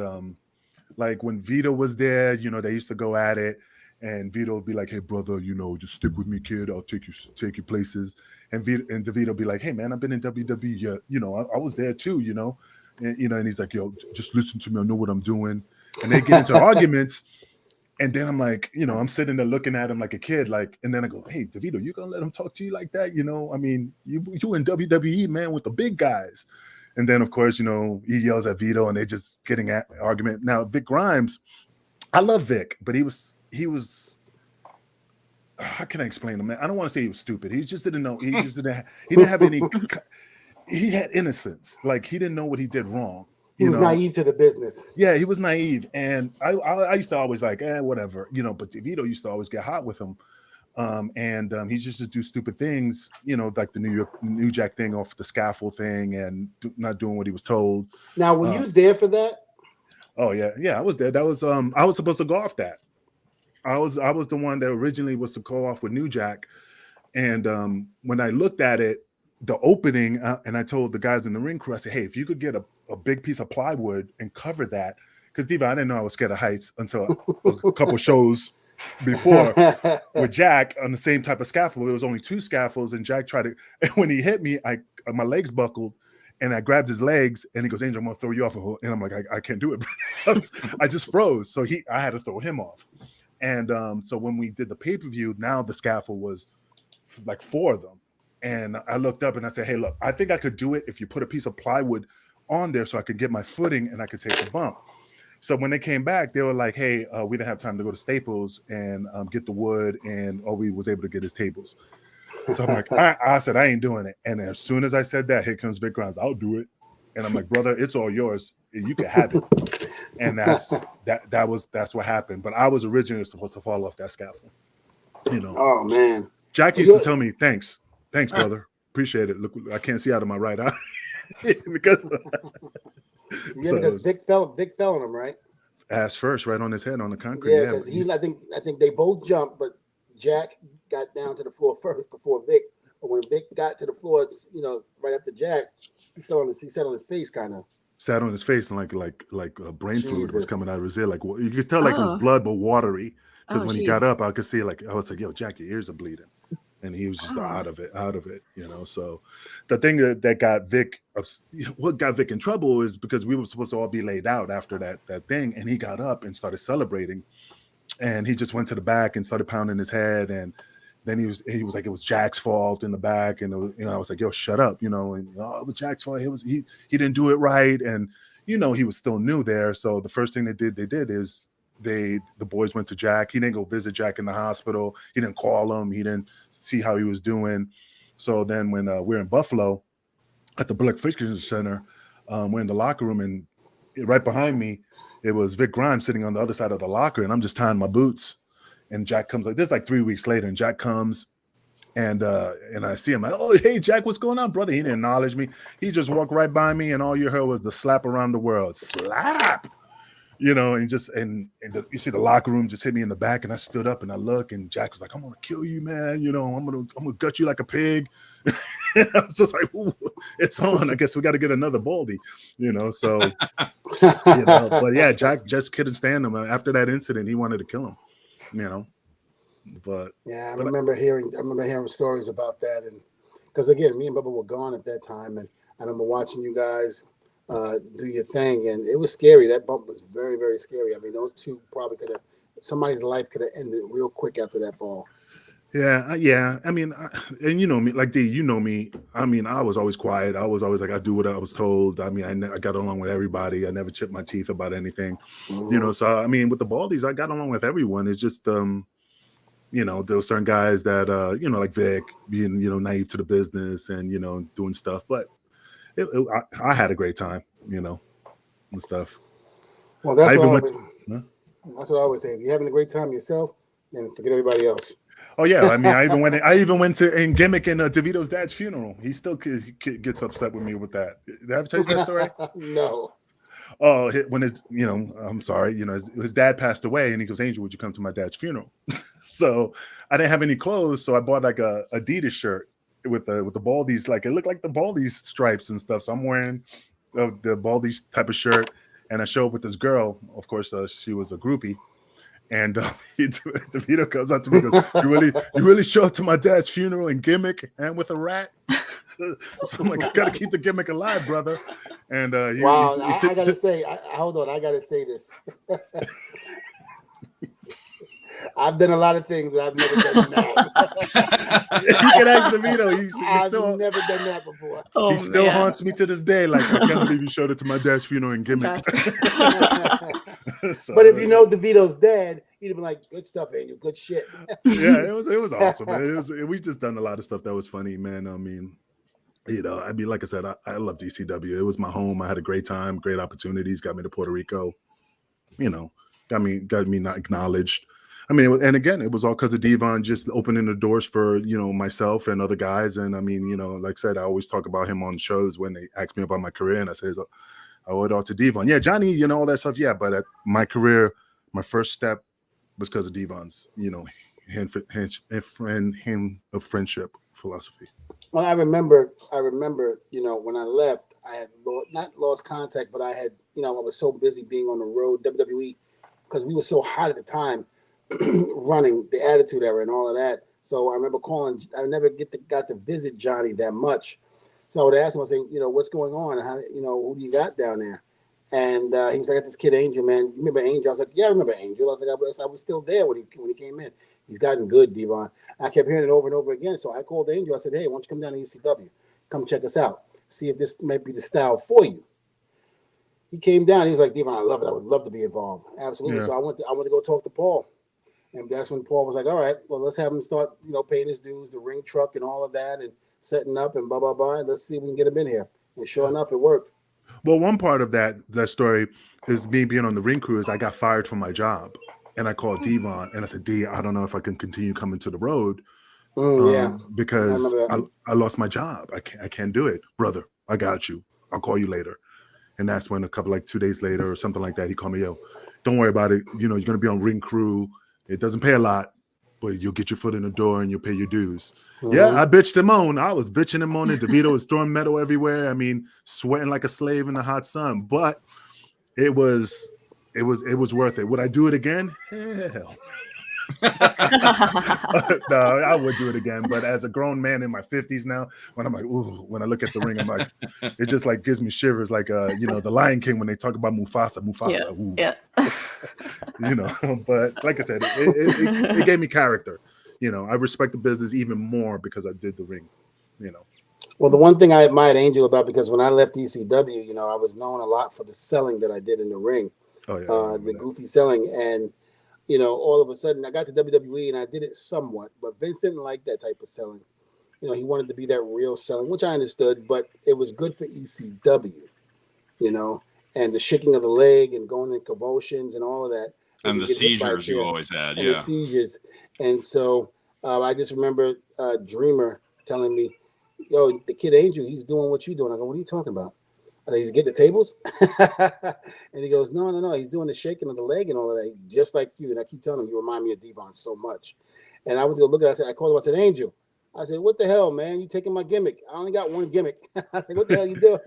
like when Vito was there, they used to go at it, and Vito would be like, "Hey, brother, just stick with me, kid. I'll take you places." And DeVito would be like, "Hey, man, I've been in WWE. I was there too. And he's like, yo, just listen to me. I know what I'm doing." And they get into arguments. And then I'm like, I'm sitting there looking at him like a kid, and then I go, "Hey, DeVito, you gonna let him talk to you like that? I mean, you in WWE, man, with the big guys." And then, of course, he yells at Vito, and they're just getting at argument. Now, Vic Grimes, I love Vic, but he was. How can I explain him, man? I don't want to say he was stupid. He just didn't know. He didn't have any. He had innocence. Like he didn't know what he did wrong. He was naive to the business. Yeah, he was naive, and I used to always like, whatever, But DeVito used to always get hot with him, and he used to do stupid things, like the New Jack thing off the scaffold thing, and not doing what he was told. Now, were you there for that? Oh yeah, I was there. That was I was supposed to go off that. I was the one that originally was to go off with New Jack, and when I looked at it, the opening, and I told the guys in the ring crew, I said, "Hey, if you could get a big piece of plywood and cover that," because Diva, I didn't know I was scared of heights until a couple shows before with Jack on the same type of scaffold. There was only 2 scaffolds, and Jack tried to. And when he hit me, my legs buckled, and I grabbed his legs, and he goes, "Angel, I'm gonna throw you off," and I'm like, I can't do it. I just froze, so I had to throw him off. And so when we did the pay-per-view, now the scaffold was like 4 of them. And I looked up and I said, "Hey, look, I think I could do it if you put a piece of plywood on there so I could get my footing and I could take the bump." So when they came back, they were like, "Hey, we didn't have time to go to Staples and get the wood, and all we was able to get is tables." So I'm like, I said, "I ain't doing it." And as soon as I said that, here comes Vic Grimes. "I'll do it." And I'm like, "Brother, it's all yours. You can have it." And that's what happened. But I was originally supposed to fall off that scaffold. Oh man. Jack used to tell me, Thanks, brother. Appreciate it. Look, I can't see out of my right eye." because Vic fell on him, right? Ass first, right on his head on the concrete. Yeah, because I think they both jumped, but Jack got down to the floor first before Vic. But when Vic got to the floor, it's, right after Jack, he sat on his face, kind of. Sat on his face, and like brain fluid was coming out of his ear. Like you could tell, like it was blood, but watery. Because when he got up, I could see, I was like, "Yo, Jack, your ears are bleeding," and he was just out of it. So the thing that got Vic, what got Vic in trouble is because we were supposed to all be laid out after that thing, and he got up and started celebrating, and he just went to the back and started pounding his head, and then he was like, it was Jack's fault in the back, and it was, I was like, "Yo, shut up," and it was Jack's fault. He didn't do it right, and he was still new there. So the first thing they did is the boys went to Jack. He didn't go visit Jack in the hospital. He didn't call him. He didn't see how he was doing. So then when we're in Buffalo at the Bullock Fishing Center, we're in the locker room, and right behind me, it was Vic Grimes sitting on the other side of the locker, and I'm just tying my boots. And Jack comes this is like 3 weeks later, and Jack comes, and I see him like, "Oh, hey, Jack, what's going on, brother?" He didn't acknowledge me. He just walked right by me, and all you heard was the slap around the world. Slap. You see the locker room just hit me in the back, and I stood up and I look, and Jack was like, "I'm gonna kill you, man. I'm gonna gut you like a pig." I was just like, "Ooh, it's on. I guess we got to get another Baldy." So but yeah, Jack just couldn't stand him. After that incident, he wanted to kill him. But yeah, I remember hearing stories about that, and because again, me and Bubba were gone at that time, and I remember watching you guys do your thing, and it was scary. That bump was very, very scary. I mean, those two probably somebody's life could have ended real quick after that fall. Yeah. I mean, and you know me, like D, you know me. I mean, I was always quiet. I was always like, I do what I was told. I mean, I got along with everybody. I never chipped my teeth about anything. Mm-hmm. So I mean, with the Baldies, I got along with everyone. It's just there were certain guys that like Vic being naive to the business and doing stuff, but I had a great time, and stuff. Well, that's what I always say. If you're having a great time yourself, then forget everybody else. Oh yeah, I mean, I even went to in Gimmick in DeVito's dad's funeral. He still gets upset with me with that. Did I ever tell you that story? No. Oh, when I'm sorry, his dad passed away, and he goes, "Angel, would you come to my dad's funeral?" So I didn't have any clothes, so I bought like a Adidas shirt with the Baldies, like it looked like the Baldies stripes and stuff. So I'm wearing the Baldies type of shirt, and I show up with this girl. Of course, she was a groupie. And DeVito comes up to me and goes, you really show up to my dad's funeral in Gimmick and with a rat? So I'm like, I gotta keep the gimmick alive, brother. And wow, I gotta say, hold on, I gotta say this. I've done a lot of things, but I've never done that. You can ask DeVito. I've never done that before. He still haunts me to this day. Like, I can't believe you showed it to my dad's funeral in Gimmick. So, but if you know DeVito's dad, he'd be like, "Good stuff, Angel. Good shit." Yeah, it was awesome, man. We just done a lot of stuff that was funny, man. I mean, like I said, I love DCW. It was my home. I had a great time, great opportunities. Got me to Puerto Rico. Got me not acknowledged. I mean, and again, it was all because of Dvon just opening the doors for, myself and other guys. And I mean, like I said, I always talk about him on shows when they ask me about my career. And I say, I owe it all to Dvon. Yeah, Johnny, all that stuff. Yeah, but at my career, my first step was because of Devon's, him of friendship philosophy. Well, I remember, when I left, I had not lost contact, but I had, I was so busy being on the road, WWE, because we were so hot at the time. Running the Attitude Era and all of that. So I remember calling. I never got to visit Johnny that much. So I would ask him, I say, what's going on? How, who do you got down there? And he was like, I got this kid Angel, man. You remember Angel? I was like, yeah, I remember Angel. I was like, I was still there when he came in. He's gotten good, Dvon. I kept hearing it over and over again. So I called Angel. I said, hey, why don't you come down to ECW? Come check us out. See if this might be the style for you. He came down. He was like, Dvon, I love it. I would love to be involved. Absolutely. Yeah. So I went to go talk to Paul. And that's when Paul was like, all right, well, let's have him start, paying his dues, the ring truck and all of that, and setting up and blah, blah, blah. And let's see if we can get him in here. And sure enough, it worked. Well, one part of that story is me being on the ring crew is I got fired from my job. And I called Dvon and I said, D, I don't know if I can continue coming to the road because I lost my job. I can't do it. Brother, I got you. I'll call you later. And that's when 2 days later or something like that, he called me, yo, don't worry about it. You're going to be on ring crew. It doesn't pay a lot, but you'll get your foot in the door and you'll pay your dues. Mm-hmm. Yeah, I bitched him on. I was bitching him on. And DeVito was throwing metal everywhere. I mean, sweating like a slave in the hot sun. But it was worth it. Would I do it again? Hell. No, I would do it again. But as a grown man in my 50s now, when I'm like, ooh, when I look at the ring, I'm like, it just like gives me shivers, like the Lion King when they talk about Mufasa. Yeah. But like I said, it gave me character. I respect the business even more because I did the ring. Well, the one thing I admired Angel about, because when I left ECW, I was known a lot for the selling that I did in the ring. Oh yeah, the goofy selling. And all of a sudden I got to WWE and I did it somewhat, but Vince didn't like that type of selling. He wanted to be that real selling, which I understood, but it was good for ECW, and the shaking of the leg and going in convulsions and all of that. And the seizures you always had, yeah. The seizures. And so I just remember Dreamer telling me, yo, the kid Angel, he's doing what you're doing. I go, what are you talking about? I said, he's getting the tables? And he goes, no. He's doing the shaking of the leg and all of that, just like you. And I keep telling him, you remind me of Dvon so much. And I went to go look at it. I called him. I said, Angel. I said, what the hell, man? You taking my gimmick? I only got one gimmick. I said, what the hell you doing?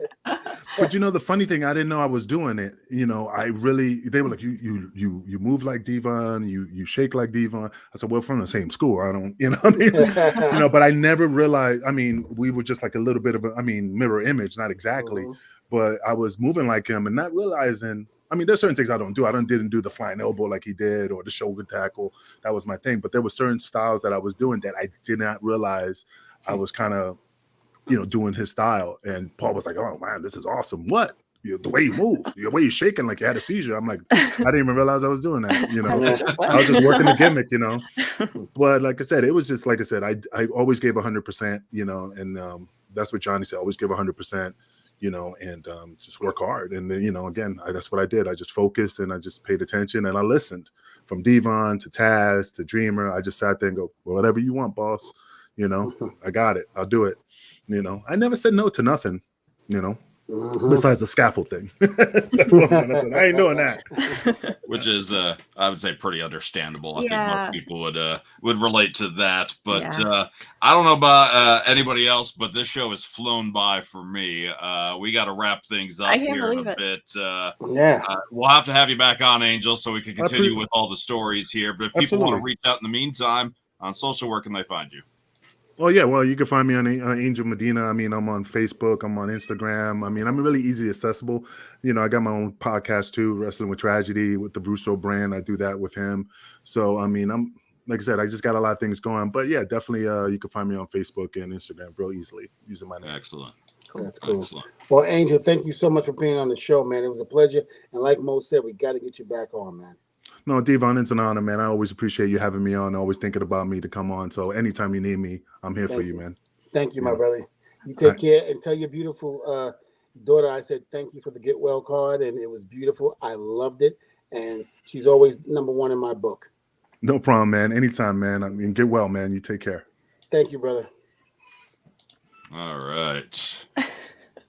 But you know, the funny thing, I didn't know I was doing it. You know, they were like, you move like Dvon, you shake like Dvon. I said, well, from the same school. I don't, you know what I mean? You know, but I never realized, I mean, we were just like a little bit of mirror image, not exactly, but I was moving like him and not realizing, I mean, there's certain things I don't do. Didn't do the flying elbow like he did or the shoulder tackle. That was my thing. But there were certain styles that I was doing that I did not realize I was kind of, you know, doing his style. And Paul was like, oh, man, this is awesome. What? The way you move, the way you're shaking like you had a seizure. I'm like, I didn't even realize I was doing that. You know, I was just working the gimmick, you know. But like I said, it was just, like I said, I always gave 100%, you know, and that's what Johnny said, always give 100%. You know, and just work hard. And then, you know, again, that's what I did. I just focused and I just paid attention and I listened from Dvon to Taz to Dreamer. I just sat there and go, well, whatever you want, boss. You know, I got it. I'll do it. You know, I never said no to nothing, you know, besides the scaffold thing. That's what I said. I ain't doing that. Which is, I would say, pretty understandable. I think most people would relate to that. But I don't know about anybody else, but this show has flown by for me. We got to wrap things up here in a bit. We'll have to have you back on, Angel, so we can continue with all the stories here. But if people want to reach out in the meantime on social, where can they find you? Oh, yeah. Well, you can find me on Angel Medina. I mean, I'm on Facebook. I'm on Instagram. I mean, I'm really easy accessible. You know, I got my own podcast, too, Wrestling with Tragedy with the Russo brand. I do that with him. So, I mean, I'm like I said, I just got a lot of things going. But, yeah, definitely you can find me on Facebook and Instagram real easily using my name. Excellent. That's cool. Excellent. Well, Angel, thank you so much for being on the show, man. It was a pleasure. And like Mo said, we got to get you back on, man. No, Dvon, it's an honor, man. I always appreciate you having me on, always thinking about me to come on. So anytime you need me, I'm here for you, man. Thank you, my brother. You take care and tell your beautiful daughter I said thank you for the Get Well card, and it was beautiful. I loved it, and she's always number one in my book. No problem, man. Anytime, man. I mean, get well, man. You take care. Thank you, brother. All right.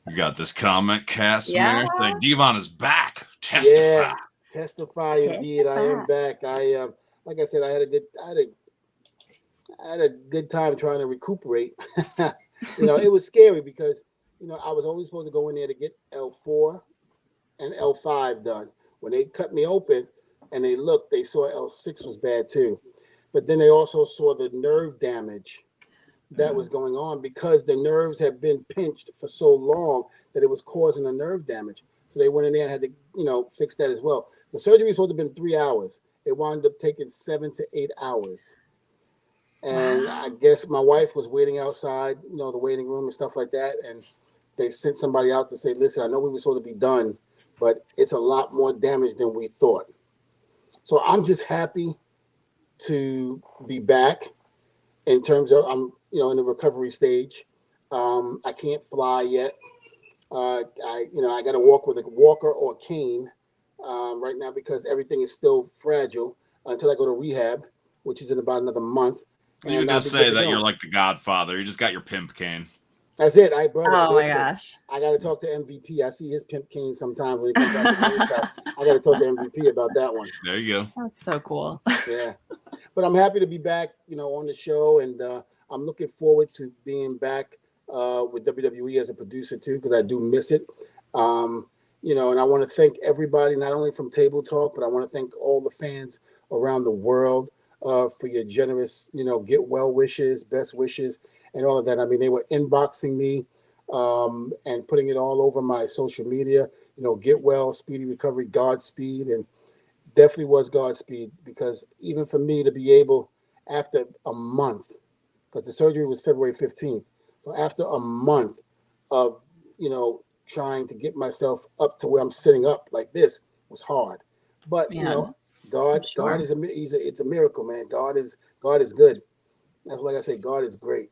We got this comment, Casimir, saying Dvon is back. Testify. Yeah. Testify indeed. I am back. I like I said, I had a good time trying to recuperate. You know, it was scary because, you know, I was only supposed to go in there to get L4 and L5 done. When they cut me open and they looked, they saw L6 was bad too. But then they also saw the nerve damage that was going on because the nerves had been pinched for so long that it was causing a nerve damage. So they went in there and had to, you know, fix that as well. The surgery was supposed to have been 3 hours. It wound up taking 7 to 8 hours. And I guess my wife was waiting outside, you know, the waiting room and stuff like that. And they sent somebody out to say, listen, I know we were supposed to be done, but it's a lot more damage than we thought. So I'm just happy to be back in terms of, I'm, you know, in the recovery stage. I can't fly yet. I got to walk with a walker or a cane right now because everything is still fragile until I go to rehab, which is in about another month. You can say that you're like the Godfather. You just got your pimp cane. That's it. My gosh. I got to talk to MVP. I see his pimp cane sometimes when he comes back to the side. I got to talk to MVP about that one. There you go. That's so cool. Yeah. But I'm happy to be back, you know, on the show. And I'm looking forward to being back with WWE as a producer too, because I do miss it. You know, and I want to thank everybody, not only from Table Talk, but I want to thank all the fans around the world for your generous, you know, get well wishes, best wishes, and all of that. I mean, they were inboxing me and putting it all over my social media, you know, get well, speedy recovery, Godspeed, and definitely was Godspeed, because even for me to be able, after a month, because the surgery was February 15th, so after a month of, you know, trying to get myself up to where I'm sitting up like this was hard. But, you know, God is it's a miracle, man. God is good. That's like I say, God is great.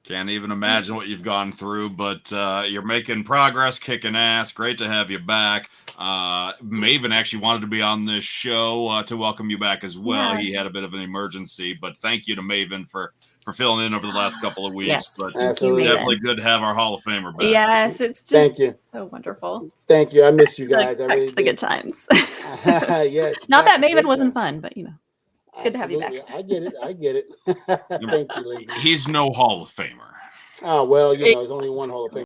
Can't even imagine what you've gone through, but you're making progress, kicking ass. Great to have you back. Maven actually wanted to be on this show to welcome you back as well. Yeah. He had a bit of an emergency, but thank you to Maven for for filling in over the last couple of weeks. Yes, But thank you, Maven. definitely good to have our Hall of Famer back. Yes, it's just Thank you. so wonderful. Thank you. I miss you Back guys. I to really the good did. times. Yes. Not that back to Maven great wasn't times. fun, but it's good to have you back. Absolutely. I get it. I get it. Thank you, ladies. He's no Hall of Famer. Oh well, there's only one Hall of Fame.